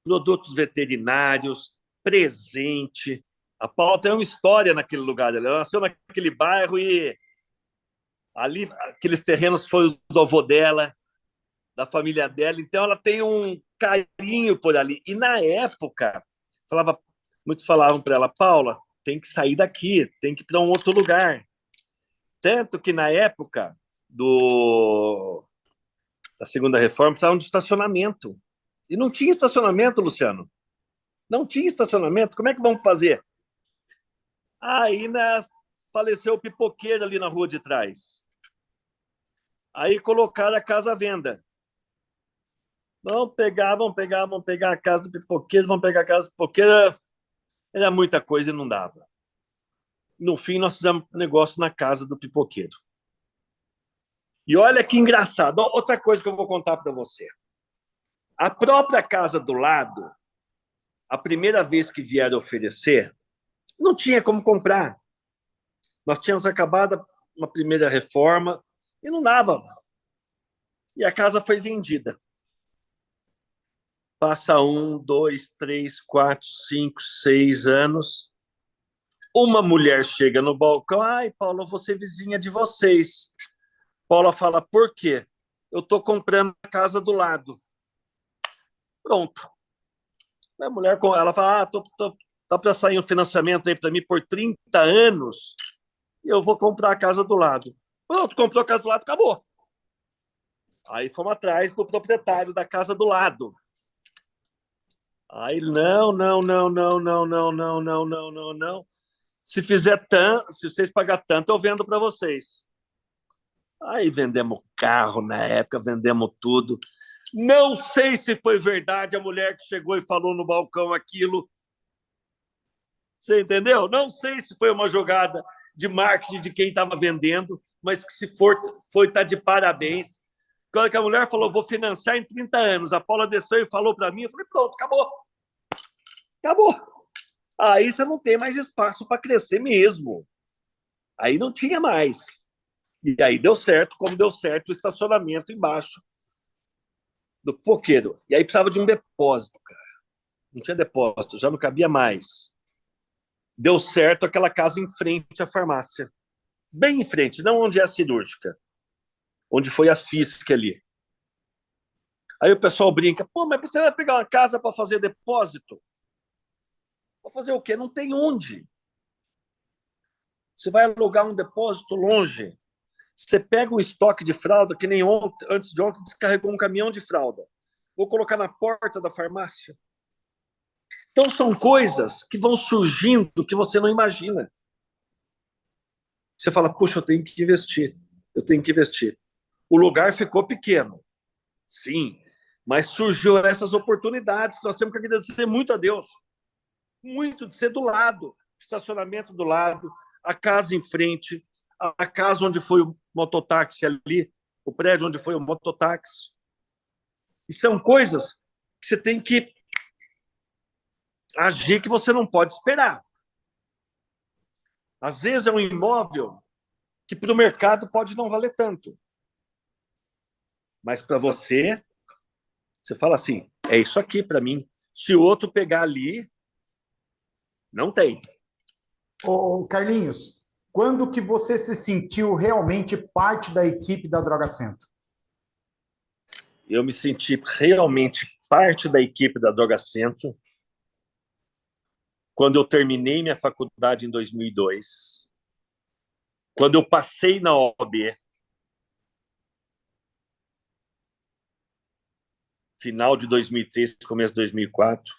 produtos veterinários, presente. A Paula tem uma história naquele lugar. Ela nasceu naquele bairro e ali aqueles terrenos foram do avô dela, da família dela. Então ela tem um carinho por ali. E na época, muitos falavam para ela, Paula, tem que sair daqui, tem que ir para um outro lugar. Tanto que na época da segunda reforma precisava de estacionamento. E não tinha estacionamento, Luciano. Não tinha estacionamento. Como é que vamos fazer? Aí faleceu o pipoqueiro ali na rua de trás. Aí colocaram a casa à venda. Vamos pegar a casa do pipoqueiro, vamos pegar a casa do pipoqueiro. Era muita coisa e não dava. No fim, nós fizemos um negócio na casa do pipoqueiro. E olha que engraçado. Outra coisa que eu vou contar para você. A própria casa do lado, a primeira vez que vieram oferecer, não tinha como comprar. Nós tínhamos acabado uma primeira reforma e não dava. E a casa foi vendida. Passa 1, 2, 3, 4, 5, 6 anos. Uma mulher chega no balcão. Ai, Paula, eu vou ser vizinha de vocês. Paula fala, por quê? Eu estou comprando a casa do lado. Pronto. A mulher, ela fala, tá para sair um financiamento aí para mim por 30 anos e eu vou comprar a casa do lado. Pronto, comprou a casa do lado, acabou. Aí fomos atrás do proprietário da casa do lado. Aí, não. Se vocês pagarem tanto, eu vendo para vocês. Aí vendemos carro na época, vendemos tudo. Não sei se foi verdade a mulher que chegou e falou no balcão aquilo. Você entendeu? Não sei se foi uma jogada de marketing de quem estava vendendo, mas que se for, tá de parabéns. Quando a mulher falou, vou financiar em 30 anos, a Paula desceu e falou para mim, eu falei, pronto, acabou. Acabou. Aí você não tem mais espaço para crescer mesmo. Aí não tinha mais. E aí deu certo, como deu certo o estacionamento embaixo do foqueiro. E aí precisava de um depósito, cara. Não tinha depósito, já não cabia mais. Deu certo aquela casa em frente à farmácia. Bem em frente, não onde é a cirúrgica. Onde foi a FISC ali. Aí o pessoal brinca, pô, mas você vai pegar uma casa para fazer depósito? Para fazer o quê? Não tem onde. Você vai alugar um depósito longe. Você pega um estoque de fralda, que nem ontem, antes de ontem, descarregou um caminhão de fralda. Vou colocar na porta da farmácia. Então, são coisas que vão surgindo que você não imagina. Você fala, puxa, eu tenho que investir. Eu tenho que investir. O lugar ficou pequeno. Sim, mas surgiu essas oportunidades que nós temos que agradecer muito a Deus. Muito de ser do lado. Estacionamento do lado, a casa em frente, a casa onde foi o mototáxi ali, o prédio onde foi o mototáxi. E são coisas que você tem que agir que você não pode esperar. Às vezes é um imóvel que para o mercado pode não valer tanto. Mas para você, você fala assim, é isso aqui para mim. Se o outro pegar ali, não tem. Ô, Carlinhos, quando que você se sentiu realmente parte da equipe da Droga Centro? Eu me senti realmente parte da equipe da Droga Centro quando eu terminei minha faculdade em 2002, quando eu passei na OAB, final de 2003, começo de 2004,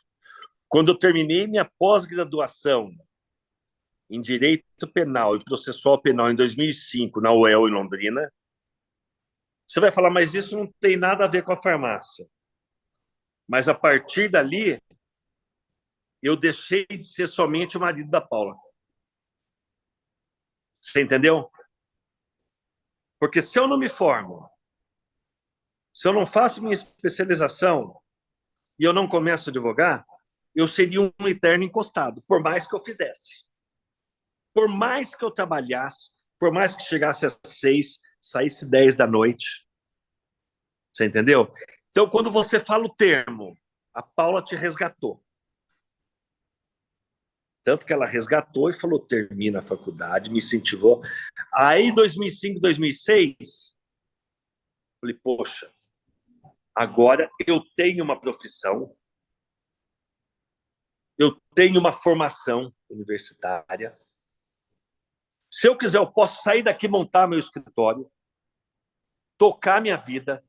quando eu terminei minha pós-graduação em Direito Penal e Processual Penal em 2005, na UEL, em Londrina. Você vai falar, mas isso não tem nada a ver com a farmácia. Mas a partir dali, eu deixei de ser somente o marido da Paula. Você entendeu? Porque se eu não me formo, se eu não faço minha especialização e eu não começo a advogar, eu seria um eterno encostado, por mais que eu fizesse. Por mais que eu trabalhasse, por mais que chegasse às 6, saísse 10 da noite. Você entendeu? Então, quando você fala o termo, a Paula te resgatou. Tanto que ela resgatou e falou, termina a faculdade, me incentivou. Aí, 2005, 2006, falei, poxa, agora eu tenho uma profissão, eu tenho uma formação universitária. Se eu quiser, eu posso sair daqui, montar meu escritório, tocar minha vida,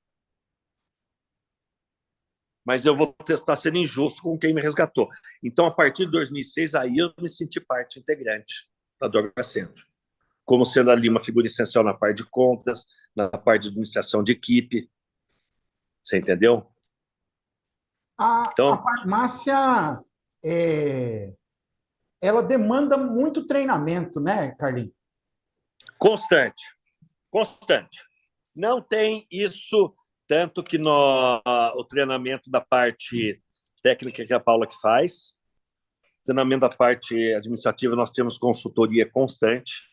mas eu vou estar sendo injusto com quem me resgatou. Então, a partir de 2006, aí eu me senti parte integrante da Droga Centro, como sendo ali uma figura essencial na parte de compras, na parte de administração de equipe. Você entendeu? A farmácia, ela demanda muito treinamento, né, Carlinhos? Constante, constante. Não tem isso, tanto que o treinamento da parte técnica que a Paula que faz, treinamento da parte administrativa, nós temos consultoria constante,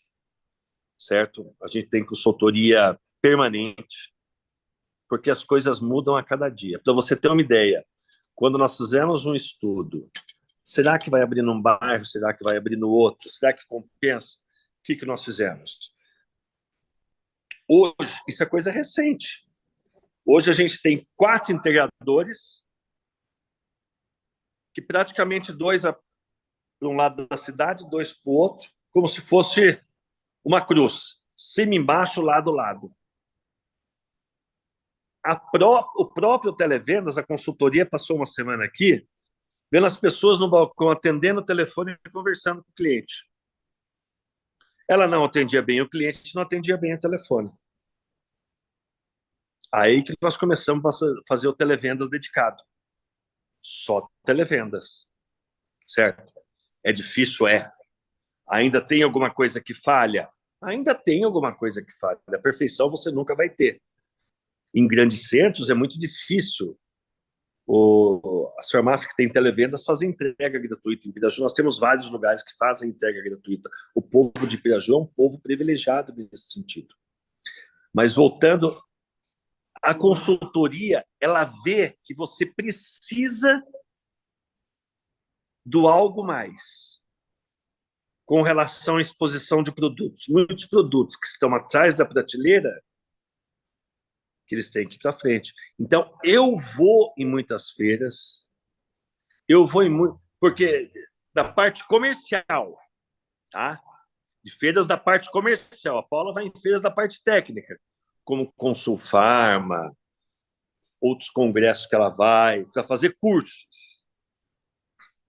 certo? A gente tem consultoria permanente, porque as coisas mudam a cada dia. Para você ter uma ideia, quando nós fizemos um estudo, será que vai abrir num bairro? Será que vai abrir no outro? Será que compensa? O que nós fizemos? Hoje, isso é coisa recente. Hoje a gente tem 4 integradores, que praticamente 2 para um lado da cidade, 2 para o outro, como se fosse uma cruz, cima, embaixo, lado, lado. O próprio Televendas, a consultoria, passou uma semana aqui, vendo as pessoas no balcão, atendendo o telefone e conversando com o cliente. Ela não atendia bem o cliente, não atendia bem o telefone. Aí que nós começamos a fazer o televendas dedicado. Só televendas. Certo? É difícil, é. Ainda tem alguma coisa que falha? Ainda tem alguma coisa que falha. A perfeição você nunca vai ter. Em grandes centros é muito difícil. As farmácias que têm televendas fazem entrega gratuita. Em Piraju nós temos vários lugares que fazem entrega gratuita. O povo de Piraju é um povo privilegiado nesse sentido. Mas voltando, a consultoria, ela vê que você precisa do algo mais com relação à exposição de produtos. Muitos produtos que estão atrás da prateleira, que eles têm que ir para frente. Então, eu vou em muitas feiras, eu vou em muito, porque da parte comercial, tá? De feiras da parte comercial. A Paula vai em feiras da parte técnica, como Consulfarma, outros congressos que ela vai, para fazer cursos.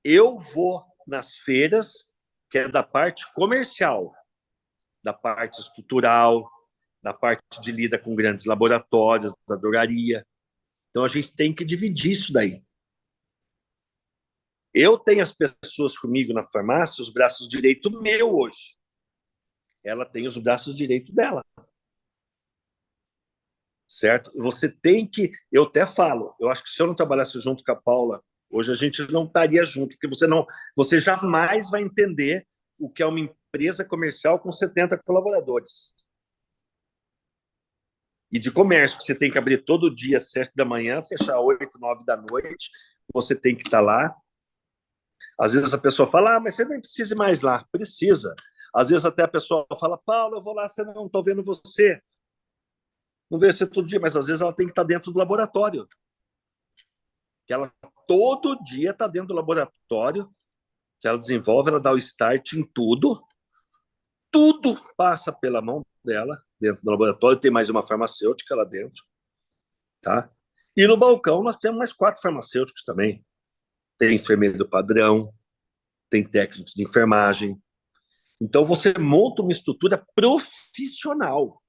Eu vou nas feiras que é da parte comercial, da parte estrutural, da parte de lida com grandes laboratórios, da drogaria. Então, a gente tem que dividir isso daí. Eu tenho as pessoas comigo na farmácia, os braços direito meu hoje. Ela tem os braços direito dela. Certo? Você tem que... Eu até falo, eu acho que se eu não trabalhasse junto com a Paula, hoje a gente não estaria junto, porque você jamais vai entender o que é uma empresa comercial com 70 colaboradores. E de comércio, que você tem que abrir todo dia às 7 da manhã, fechar 8, 9 da noite, você tem que estar lá. Às vezes a pessoa fala, mas você nem precisa ir mais lá. Precisa. Às vezes até a pessoa fala, Paulo, eu vou lá, você não estou vendo você. Não vê você todo dia, mas às vezes ela tem que estar dentro do laboratório. Que ela todo dia está dentro do laboratório, que ela desenvolve, ela dá o start em tudo. Tudo passa pela mão dela, dentro do laboratório. Tem mais uma farmacêutica lá dentro. Tá? E no balcão nós temos mais 4 farmacêuticos também. Tem enfermeiro do padrão, tem técnico de enfermagem. Então você monta uma estrutura profissional.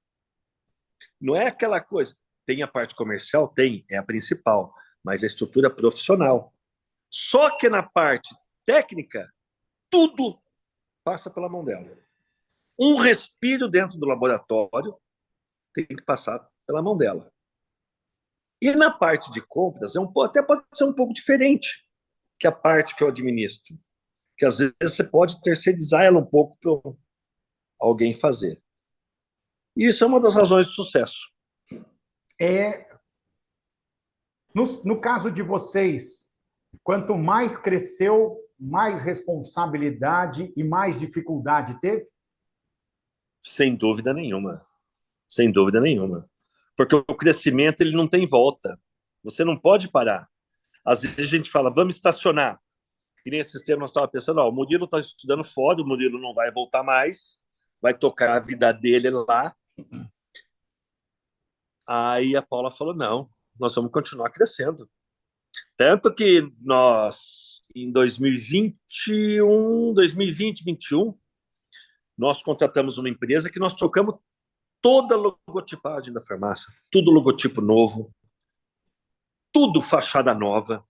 Não é aquela coisa. Tem a parte comercial? Tem, é a principal. Mas a estrutura profissional. Só que na parte técnica, tudo passa pela mão dela. Um respiro dentro do laboratório tem que passar pela mão dela. E na parte de compras, até pode ser um pouco diferente que a parte que eu administro. Que às vezes você pode terceirizar ela um pouco para alguém fazer. E isso é uma das razões de sucesso. No caso de vocês, quanto mais cresceu, mais responsabilidade e mais dificuldade teve? Sem dúvida nenhuma. Sem dúvida nenhuma. Porque o crescimento ele não tem volta. Você não pode parar. Às vezes a gente fala, vamos estacionar. Que nem esse sistema nós estávamos pensando, o Murilo está estudando fora, o Murilo não vai voltar mais, vai tocar a vida dele lá. Aí a Paula falou, não, nós vamos continuar crescendo. Tanto que nós, em 2021, 2020, 2021, nós contratamos uma empresa que nós trocamos toda a logotipagem da farmácia, tudo logotipo novo, tudo fachada nova,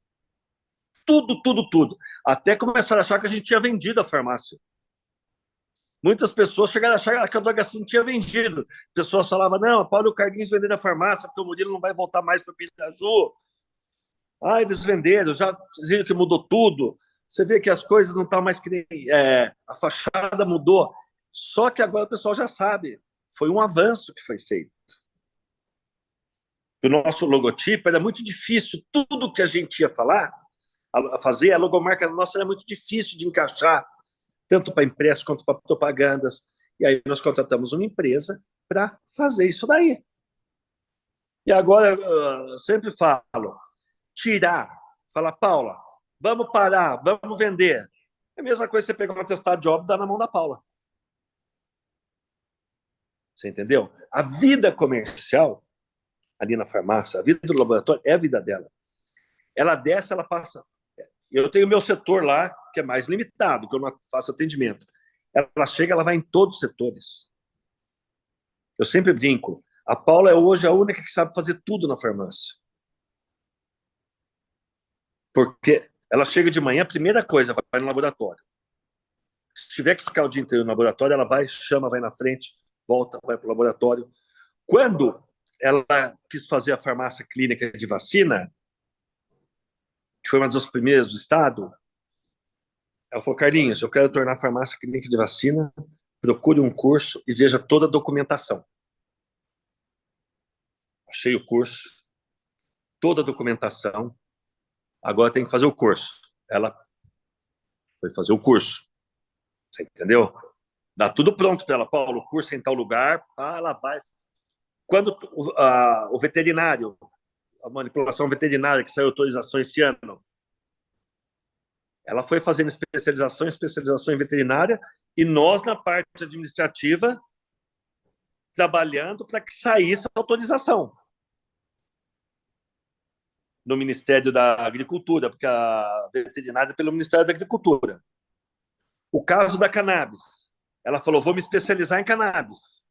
tudo, tudo, tudo. Até começaram a achar que a gente tinha vendido a farmácia. Muitas pessoas chegaram a achar que a Drogacine tinha vendido. Pessoas falavam, não, a Paulo e o Carlinhos venderam a farmácia, porque o Murilo não vai voltar mais para Piraju. Ah, eles venderam, já viram que mudou tudo. Você vê que as coisas não estão mais que nem... a fachada mudou. Só que agora o pessoal já sabe. Foi um avanço que foi feito. O nosso logotipo era muito difícil. Tudo que a gente ia falar, a fazer, a logomarca nossa era muito difícil de encaixar, tanto para impresso quanto para propagandas. E aí nós contratamos uma empresa para fazer isso daí. E agora, eu sempre falo, falar, Paula, vamos parar, vamos vender. É a mesma coisa que você pegar um atestado de óbito e dar na mão da Paula. Você entendeu? A vida comercial, ali na farmácia, a vida do laboratório é a vida dela. Ela desce, ela passa... Eu tenho meu setor lá, que é mais limitado, que eu não faço atendimento. Ela chega, ela vai em todos os setores. Eu sempre brinco. A Paula é hoje a única que sabe fazer tudo na farmácia. Porque ela chega de manhã, a primeira coisa, vai no laboratório. Se tiver que ficar o dia inteiro no laboratório, ela vai, chama, vai na frente, volta, vai para o laboratório. Quando ela quis fazer a farmácia clínica de vacina, que foi uma das primeiras do estado, ela falou, Carlinhos, eu quero tornar a farmácia clínica de vacina, procure um curso e veja toda a documentação. fechei o curso, toda a documentação, agora tem que fazer o curso. Ela foi fazer o curso, você entendeu? Dá tudo pronto para ela, Paulo, o curso é em tal lugar, ela vai. Quando o veterinário, a manipulação veterinária, que saiu autorização esse ano, ela foi fazendo especialização em veterinária, e nós, na parte administrativa, trabalhando para que saísse a autorização no Ministério da Agricultura, porque a veterinária é pelo Ministério da Agricultura. O caso da cannabis, ela falou, vou me especializar em cannabis.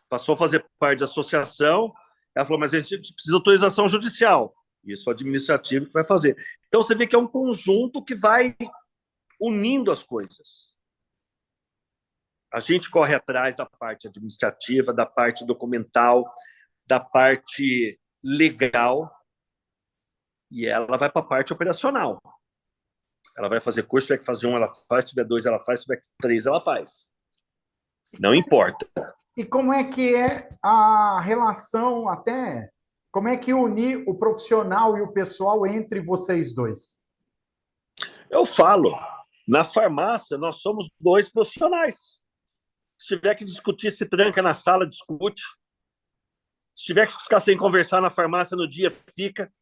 Passou a fazer parte da associação, ela falou, mas a gente precisa de autorização judicial. Isso o administrativo que vai fazer. Então, você vê que é um conjunto que vai unindo as coisas. A gente corre atrás da parte administrativa, da parte documental, da parte legal, e ela vai para a parte operacional. Ela vai fazer curso, tiver que fazer um, ela faz, tiver dois, ela faz, tiver 3, ela faz. Não importa. E como é que é a relação até... Como é que unir o profissional e o pessoal entre vocês dois? Eu falo, na farmácia nós somos 2 profissionais. Se tiver que discutir, se tranca na sala, discute. Se tiver que ficar sem conversar na farmácia no dia, fica.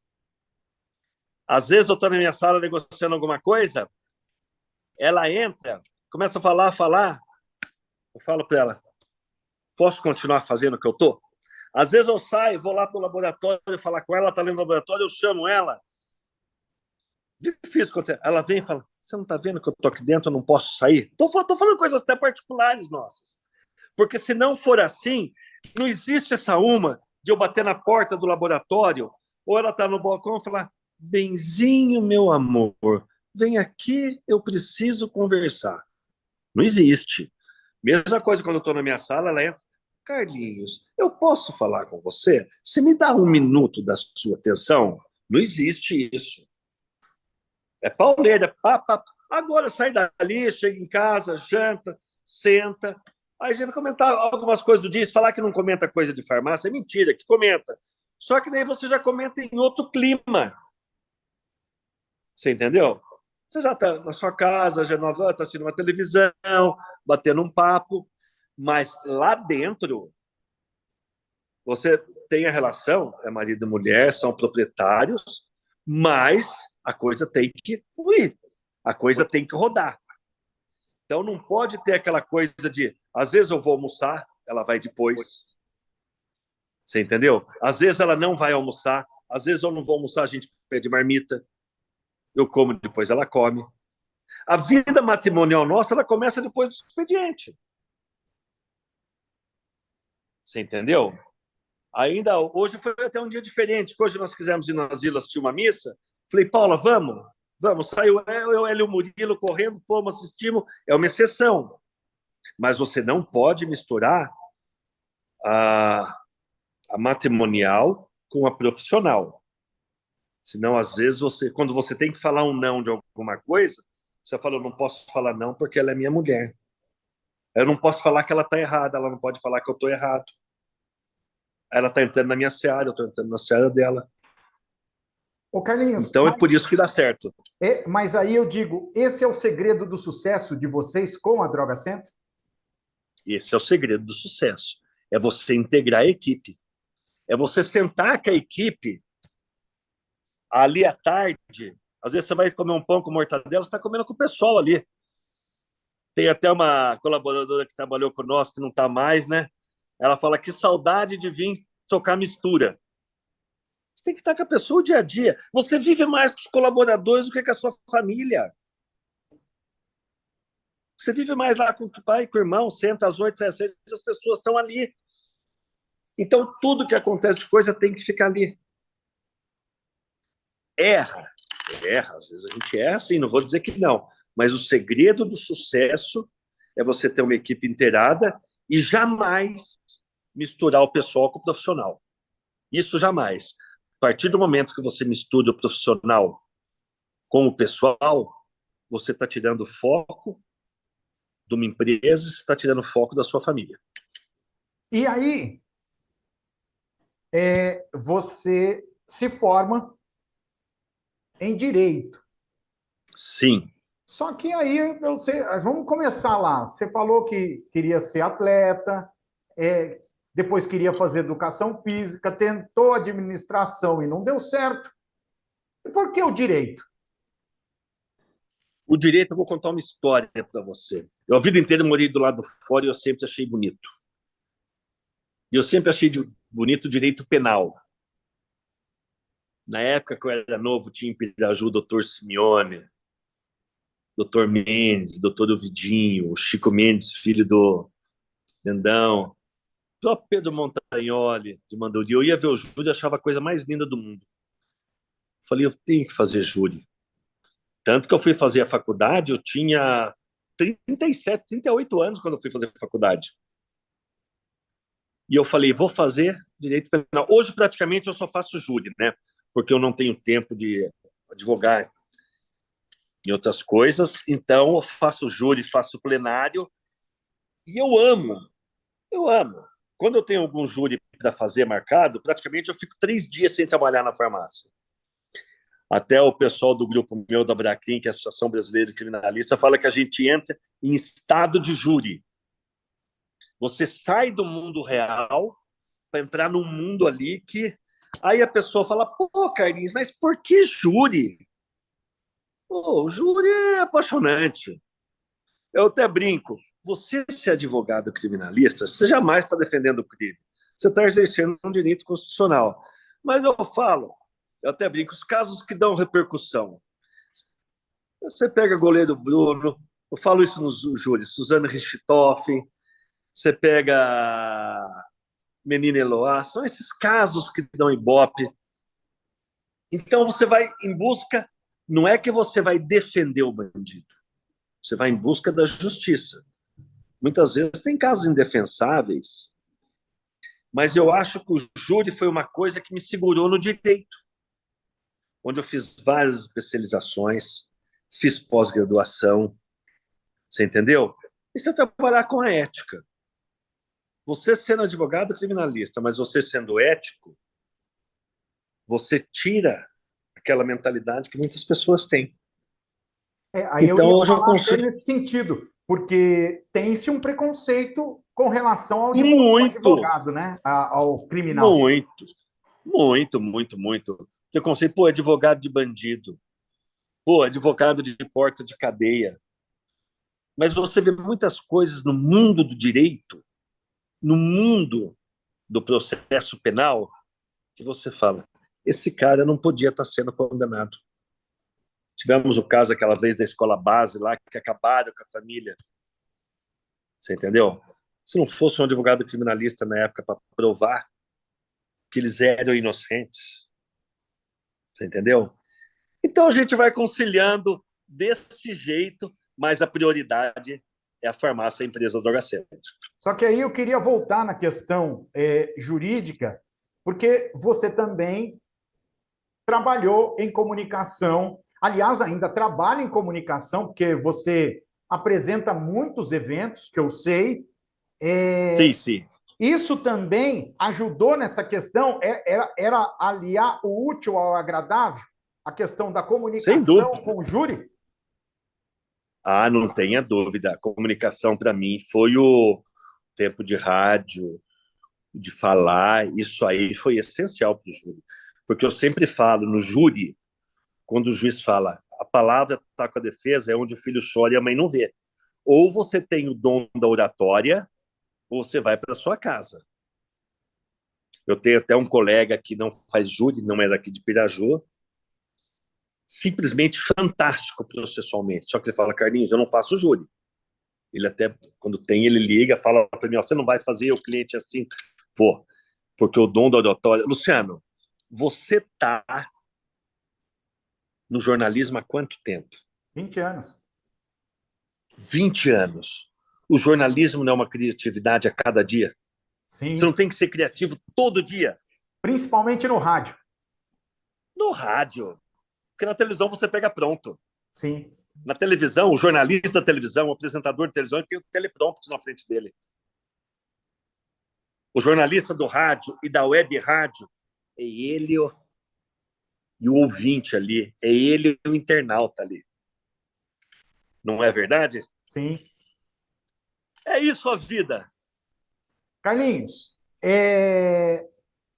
Às vezes eu estou na minha sala negociando alguma coisa, ela entra, começa a falar. Eu falo para ela, posso continuar fazendo o que eu estou? Às vezes eu saio, vou lá para o laboratório falar com ela está ali no laboratório, eu chamo ela. Difícil acontecer. Ela vem e fala, você não está vendo que eu estou aqui dentro, eu não posso sair? Estou falando coisas até particulares nossas. Porque se não for assim, não existe essa uma de eu bater na porta do laboratório, ou ela está no balcão e falar, benzinho, meu amor, vem aqui, eu preciso conversar. Não existe. Mesma coisa quando eu estou na minha sala, ela entra, Carlinhos, eu posso falar com você? Você me dá 1 minuto da sua atenção? Não existe isso. É pauleira, pá. Agora sai dali, chega em casa, janta, senta. Aí a gente vai comentar algumas coisas do dia, falar que não comenta coisa de farmácia, é mentira, que comenta. Só que daí você já comenta em outro clima. Você entendeu? Você já está na sua casa, já está assistindo uma televisão, batendo um papo, mas lá dentro você tem a relação, é marido e mulher, são proprietários, mas a coisa tem que fluir, a coisa tem que rodar. Então não pode ter aquela coisa de, às vezes eu vou almoçar, ela vai depois. Você entendeu? Às vezes ela não vai almoçar, às vezes eu não vou almoçar, a gente pede marmita, eu como depois ela come. A vida matrimonial nossa, ela começa depois do expediente. Você entendeu? Ainda hoje foi até um dia diferente. Hoje nós quisemos ir nas vilas assistir uma missa. Falei, Paula, vamos. Saiu eu, Hélio e o Murilo correndo, fomos, assistimos. É uma exceção. Mas você não pode misturar a matrimonial com a profissional. Senão, às vezes, quando você tem que falar um não de alguma coisa, você fala, eu não posso falar não porque ela é minha mulher. Eu não posso falar que ela está errada, ela não pode falar que eu estou errado. Ela está entrando na minha seara, eu estou entrando na seara dela. Ô, Carlinhos, então é por isso que dá certo. Mas aí eu digo, esse é o segredo do sucesso de vocês com a Droga Center? Esse é o segredo do sucesso. É você integrar a equipe. É você sentar com a equipe ali à tarde. Às vezes você vai comer um pão com mortadela, você está comendo com o pessoal ali. Tem até uma colaboradora que trabalhou conosco, que não está mais, né? Ela fala que saudade de vir tocar mistura. Você tem que estar com a pessoa o dia a dia. Você vive mais com os colaboradores do que com a sua família. Você vive mais lá com o pai, com o irmão, senta às 8, às 6, as pessoas estão ali. Então, tudo que acontece de coisa tem que ficar ali. Erra, às vezes a gente erra, sim, não vou dizer que não. Mas o segredo do sucesso é você ter uma equipe inteirada e jamais misturar o pessoal com o profissional. Isso jamais. A partir do momento que você mistura o profissional com o pessoal, você está tirando foco de uma empresa, você está tirando foco da sua família. E aí, você se forma em direito. Sim. Só que aí, vamos começar lá. Você falou que queria ser atleta, depois queria fazer educação física, tentou administração e não deu certo. Por que o direito? O direito, eu vou contar uma história para você. Eu a vida inteira morei do lado de fora e eu sempre achei bonito. E eu sempre achei bonito o direito penal. Na época que eu era novo, tinha em Piraju o doutor Simeone, doutor Mendes, doutor Ovidinho, o Chico Mendes, filho do Lendão, o próprio Pedro Montagnoli, de Manduri. Eu ia ver o júri e achava a coisa mais linda do mundo. Falei, eu tenho que fazer júri. Tanto que eu fui fazer a faculdade, eu tinha 37, 38 anos quando eu fui fazer a faculdade. E eu falei, vou fazer direito penal. Hoje, praticamente, eu só faço júri, né? Porque eu não tenho tempo de advogar em outras coisas. Então, eu faço júri, faço plenário. E eu amo, eu amo. Quando eu tenho algum júri para fazer marcado, praticamente eu fico 3 dias sem trabalhar na farmácia. Até o pessoal do grupo meu da Bracrim, que é a Associação Brasileira de Criminalista, fala que a gente entra em estado de júri. Você sai do mundo real para entrar num mundo ali que... Aí a pessoa fala, pô, Carlinhos, mas por que júri? Pô, o júri é apaixonante. Eu até brinco. Você ser advogado criminalista, você jamais está defendendo o crime. Você está exercendo um direito constitucional. Mas eu falo, eu até brinco, os casos que dão repercussão. Você pega goleiro Bruno, eu falo isso nos júris, Suzana Richthofen, você pega Menina Eloá, são esses casos que dão ibope. Então você vai em busca, não é que você vai defender o bandido, você vai em busca da justiça. Muitas vezes tem casos indefensáveis, mas eu acho que o júri foi uma coisa que me segurou no direito, onde eu fiz várias especializações, fiz pós-graduação, você entendeu? Isso é trabalhar com a ética. Você sendo advogado criminalista, mas você sendo ético, você tira aquela mentalidade que muitas pessoas têm. Aí eu Então, ia hoje eu falar até consigo... nesse sentido, porque tem-se um preconceito com relação ao Muito, advogado, né? Ao criminal. muito, muito, muito, muito. Preconceito, pô, advogado de bandido, pô, advogado de porta de cadeia. Mas você vê muitas coisas no mundo do direito, no mundo do processo penal, que você fala, esse cara não podia estar sendo condenado. Tivemos o caso aquela vez da escola base lá, que acabaram com a família. Você entendeu? Se não fosse um advogado criminalista na época para provar que eles eram inocentes, você entendeu? Então a gente vai conciliando desse jeito, mas a prioridade é a farmácia, a empresa drogacêutica. Só que aí eu queria voltar na questão jurídica, porque você também trabalhou em comunicação, aliás, ainda trabalha em comunicação, porque você apresenta muitos eventos, que eu sei. Sim, sim. Isso também ajudou nessa questão? Era aliar o útil ao agradável? A questão da Sem comunicação dúvida. com o júri? Ah, não tenha dúvida. A comunicação, para mim, foi o tempo de rádio, de falar. Isso aí foi essencial para o júri. Porque eu sempre falo, no júri, quando o juiz fala, a palavra está com a defesa, é onde o filho chora e a mãe não vê. Ou você tem o dom da oratória, ou você vai para sua casa. Eu tenho até um colega que não faz júri, não é daqui de Piraju, simplesmente fantástico processualmente. Só que ele fala, Carlinhos, eu não faço júri. Ele até, quando tem, ele liga, fala para mim, você não vai fazer o cliente assim? Vou, porque o dom da oratória... Luciano, você está no jornalismo há quanto tempo? 20 anos. 20 anos. O jornalismo não é uma criatividade a cada dia? Você não Sim, tem que ser criativo todo dia? principalmente no rádio. No rádio. Porque na televisão você pega pronto. Sim. Na televisão, o jornalista da televisão, o apresentador de televisão, ele tem o teleprompter na frente dele. O jornalista do rádio e da web rádio é ele e o ouvinte ali, é ele e o internauta ali. Não é verdade? Sim. É isso a vida. Carlinhos,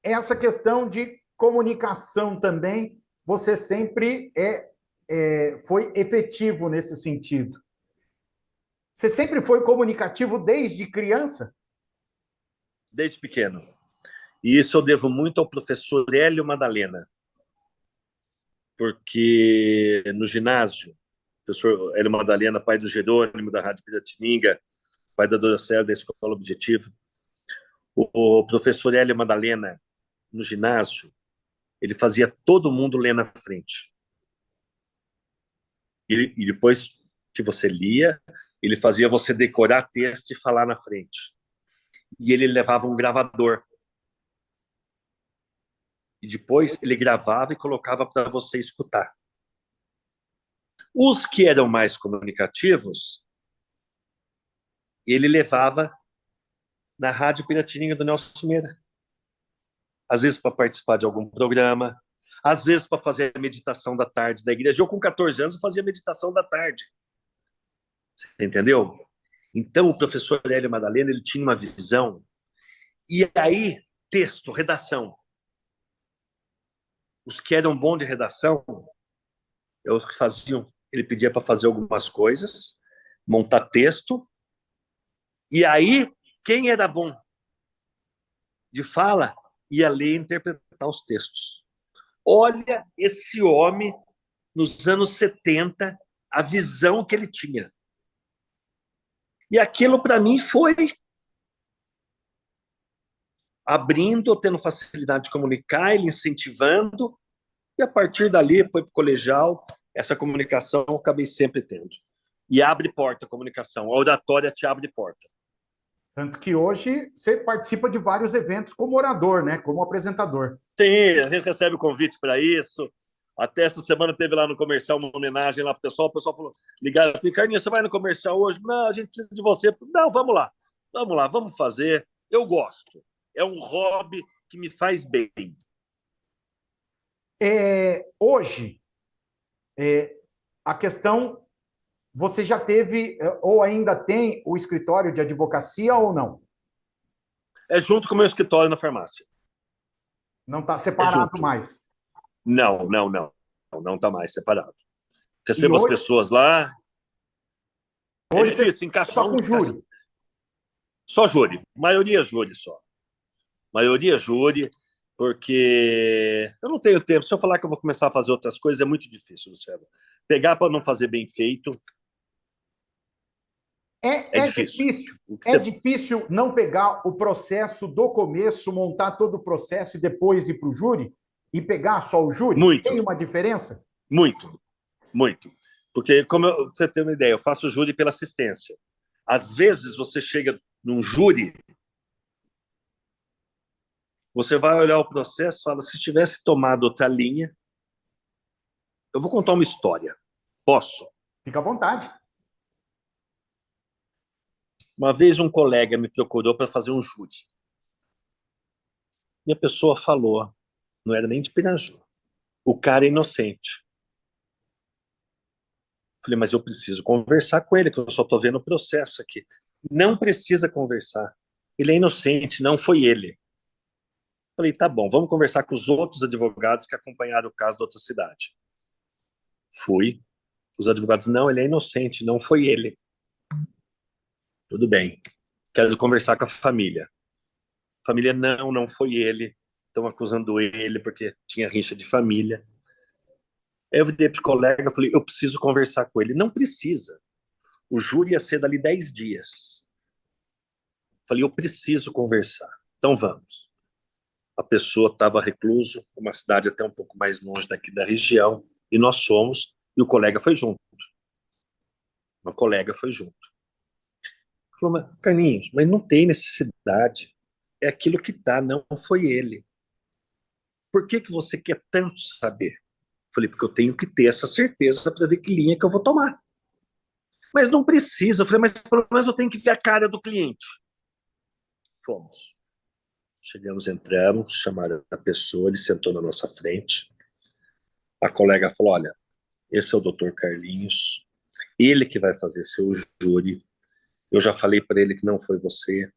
essa questão de comunicação também, você sempre foi efetivo nesse sentido. Você sempre foi comunicativo desde criança? Desde pequeno. E isso eu devo muito ao professor Hélio Madalena, porque no ginásio, o professor Hélio Madalena, pai do Jerônimo, da Rádio Piratininga, pai da Doracélia, da Escola Objetivo, o professor Hélio Madalena, no ginásio, ele fazia todo mundo ler na frente. E depois que você lia, ele fazia você decorar texto e falar na frente. E ele levava um gravador. E depois ele gravava e colocava para você escutar. Os que eram mais comunicativos, ele levava na Rádio Piratininga do Nelson Meira. Às vezes para participar de algum programa, às vezes para fazer a meditação da tarde da igreja. Eu, com 14 anos, fazia meditação da tarde. Você entendeu? Então, o professor Hélio Madalena, ele tinha uma visão. E aí, texto, redação. Os que eram bons de redação, os que faziam, ele pedia para fazer algumas coisas, montar texto. E aí, quem era bom de fala, ia ler e interpretar os textos. Olha esse homem, nos anos 70, a visão que ele tinha. E aquilo, para mim, foi abrindo, tendo facilidade de comunicar, ele incentivando, e a partir dali, foi para o colegial, essa comunicação eu acabei sempre tendo. E abre porta a comunicação, a oratória te abre porta. Tanto que hoje você participa de vários eventos como orador, né? Como apresentador. Sim, a gente recebe convite para isso. Até essa semana teve lá no comercial uma homenagem lá pro pessoal. O pessoal falou, ligaram, Carlinhos, você vai no comercial hoje? Não, a gente precisa de você. Não, vamos lá, vamos fazer. Eu gosto. É um hobby que me faz bem. Hoje, a questão, você já teve ou ainda tem o escritório de advocacia ou não? É junto com o meu escritório na farmácia. Não está separado mais? Não. Não está mais separado. Recebo as pessoas lá. Hoje é difícil, encaixar só com júri? Só júri. Maioria júri só. Maioria júri, porque eu não tenho tempo. Se eu falar que eu vou começar a fazer outras coisas, é muito difícil, Luciano. Pegar para não fazer bem feito é difícil. É difícil não pegar o processo do começo, montar todo o processo e depois ir para o júri? E pegar só o júri? Muito. Tem uma diferença? Muito. Porque, você tem uma ideia, eu faço júri pela assistência. Às vezes, você chega num júri, você vai olhar o processo e fala, se tivesse tomado outra linha, eu vou contar uma história. Posso? Fica à vontade. Uma vez um colega me procurou para fazer um júri. E a pessoa falou, não era nem de Piraju, o cara é inocente. Falei, mas eu preciso conversar com ele, que eu só estou vendo o processo aqui. Não precisa conversar. Ele é inocente, não foi ele. Falei, tá bom, vamos conversar com os outros advogados que acompanharam o caso da outra cidade. Fui. Os advogados, não, ele é inocente, não foi ele. Tudo bem. Quero conversar com a família. A família, não foi ele. Estão acusando ele porque tinha rixa de família. Aí eu virei para o colega e falei, eu preciso conversar com ele. Não precisa. O júri ia ser dali 10 dias. Falei, eu preciso conversar. Então vamos. A pessoa estava recluso, uma cidade até um pouco mais longe daqui da região, e nós fomos, e o colega foi junto. Uma colega foi junto. Falou, mas, Carlinhos, mas não tem necessidade. É aquilo que tá, não foi ele. Por que você quer tanto saber? Falei, porque eu tenho que ter essa certeza para ver que linha que eu vou tomar. Mas não precisa. Eu falei, mas pelo menos eu tenho que ver a cara do cliente. Fomos. Chegamos, entramos, chamaram a pessoa, ele sentou na nossa frente. A colega falou, olha, esse é o Dr. Carlinhos, ele que vai fazer seu júri. Eu já falei para ele que não foi você.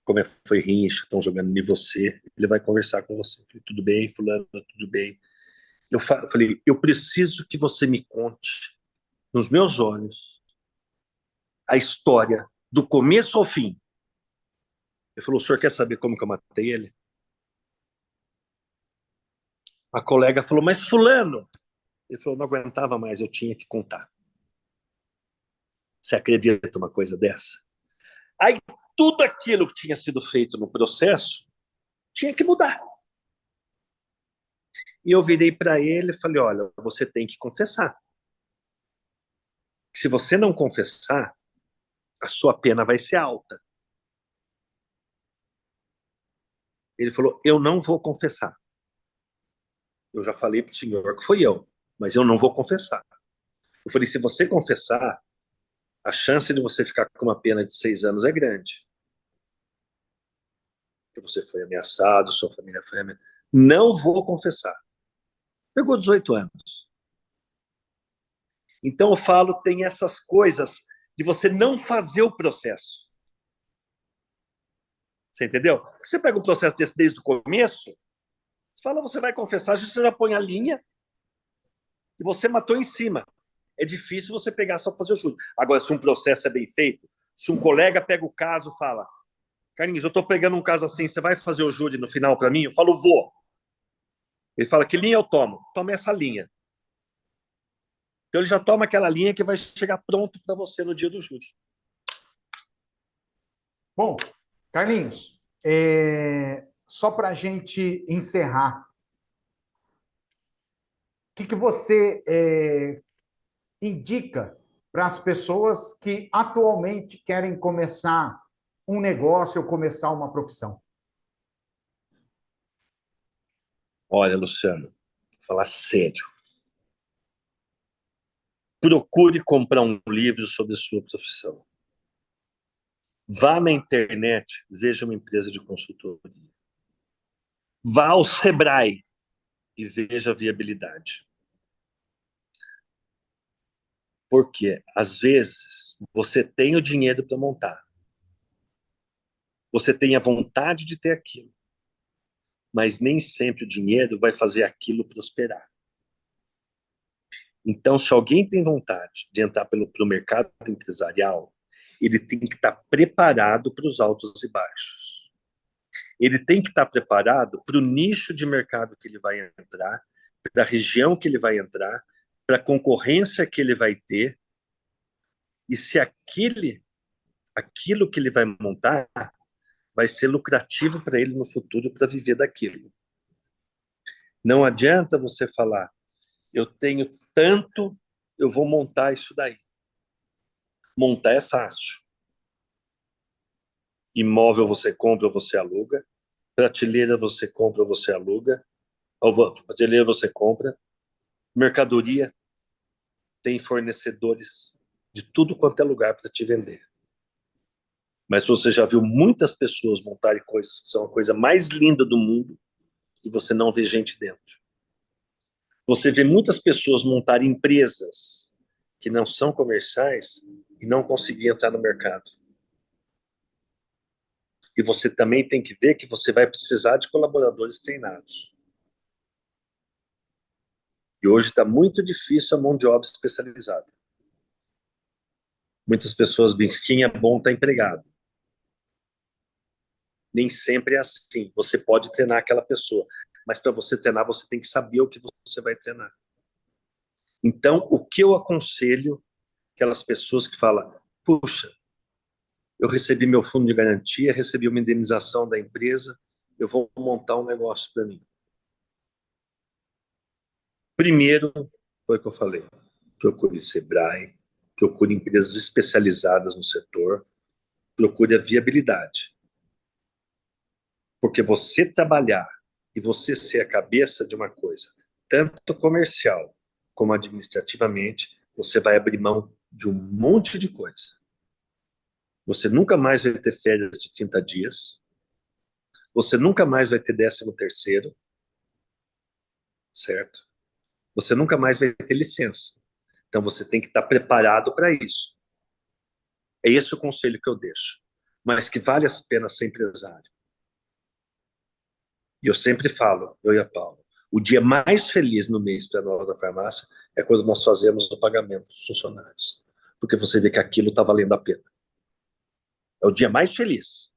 Como foi rincha, estão jogando em você. Ele vai conversar com você. Eu falei, tudo bem, fulano, tudo bem. Eu falei, eu preciso que você me conte, nos meus olhos, a história, do começo ao fim. Ele falou, o senhor quer saber como que eu matei ele? A colega falou, mas fulano... Ele falou, não aguentava mais, eu tinha que contar. Você acredita numa coisa dessa? Aí tudo aquilo que tinha sido feito no processo tinha que mudar. E eu virei para ele e falei, olha, você tem que confessar. Se você não confessar, a sua pena vai ser alta. Ele falou, eu não vou confessar. Eu já falei para o senhor que foi eu, mas eu não vou confessar. Eu falei, se você confessar, a chance de você ficar com uma pena de 6 anos é grande. Porque você foi ameaçado, sua família foi ameaçada. Não vou confessar. Pegou 18 anos. Então eu falo, tem essas coisas de você não fazer o processo. Você entendeu? Você pega um processo desse desde o começo, você fala, você vai confessar, você já põe a linha e você matou em cima. É difícil você pegar só para fazer o júri. Agora, se um processo é bem feito, se um colega pega o caso e fala, Carlinhos, eu estou pegando um caso assim, você vai fazer o júri no final para mim? Eu falo, vou. Ele fala, que linha eu tomo? Toma essa linha. Então ele já toma aquela linha que vai chegar pronto para você no dia do júri. Bom, Carlinhos, só para a gente encerrar, o que você indica para as pessoas que atualmente querem começar um negócio ou começar uma profissão? Olha, Luciano, vou falar sério. Procure comprar um livro sobre a sua profissão. Vá na internet, veja uma empresa de consultoria. Vá ao Sebrae e veja a viabilidade. Porque, às vezes, você tem o dinheiro para montar. Você tem a vontade de ter aquilo. Mas nem sempre o dinheiro vai fazer aquilo prosperar. Então, se alguém tem vontade de entrar pro mercado empresarial, ele tem que estar preparado para os altos e baixos. Ele tem que estar preparado para o nicho de mercado que ele vai entrar, para a região que ele vai entrar, para a concorrência que ele vai ter, e se aquilo que ele vai montar vai ser lucrativo para ele no futuro para viver daquilo. Não adianta você falar, eu tenho tanto, eu vou montar isso daí. Montar é fácil. Imóvel você compra ou você aluga, prateleira você compra ou você aluga, prateleira você compra, mercadoria, tem fornecedores de tudo quanto é lugar para te vender. Mas você já viu muitas pessoas montarem coisas que são a coisa mais linda do mundo e você não vê gente dentro. Você vê muitas pessoas montarem empresas que não são comerciais e não conseguir entrar no mercado. E você também tem que ver que você vai precisar de colaboradores treinados. E hoje está muito difícil a mão de obra especializada. Muitas pessoas brincam, quem é bom está empregado. Nem sempre é assim. Você pode treinar aquela pessoa, mas para você treinar, você tem que saber o que você vai treinar. Então, o que eu aconselho aquelas pessoas que falam, puxa, eu recebi meu fundo de garantia, recebi uma indenização da empresa, eu vou montar um negócio para mim. Primeiro, foi o que eu falei, procure Sebrae, procure empresas especializadas no setor, procure a viabilidade. Porque você trabalhar e você ser a cabeça de uma coisa, tanto comercial como administrativamente, você vai abrir mão de um monte de coisa. Você nunca mais vai ter férias de 30 dias. Você nunca mais vai ter 13º, certo? Você nunca mais vai ter licença. Então você tem que estar preparado para isso. É esse o conselho que eu deixo. Mas que vale a pena ser empresário. E eu sempre falo, eu e a Paula, o dia mais feliz no mês para nós da farmácia é quando nós fazemos o pagamento dos funcionários. Porque você vê que aquilo está valendo a pena. É o dia mais feliz.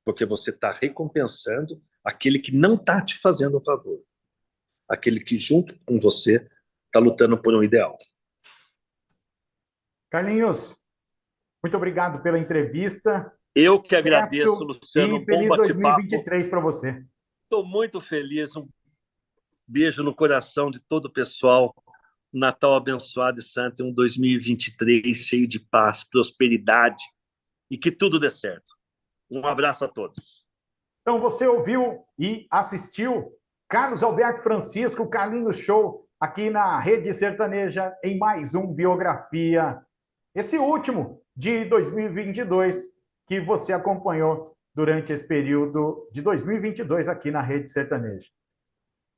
Porque você está recompensando aquele que não está te fazendo um favor. Aquele que, junto com você, está lutando por um ideal. Carlinhos, muito obrigado pela entrevista. Eu que agradeço, Luciano. E feliz 2023 para você. Estou muito feliz. Um beijo no coração de todo o pessoal. Um Natal abençoado e santo. Um 2023 cheio de paz, prosperidade e que tudo dê certo. Um abraço a todos. Então, você ouviu e assistiu Carlos Alberto Francisco, Carlinhos Show, aqui na Rede Sertaneja, em mais um Biografia. Esse último de 2022, que você acompanhou durante esse período de 2022 aqui na Rede Sertaneja.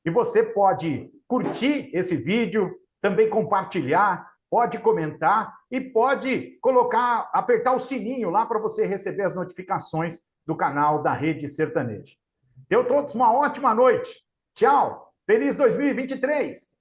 E você pode curtir esse vídeo, também compartilhar, pode comentar e pode apertar o sininho lá para você receber as notificações do canal da Rede Sertaneja. Tenham todos uma ótima noite. Tchau. Feliz 2023.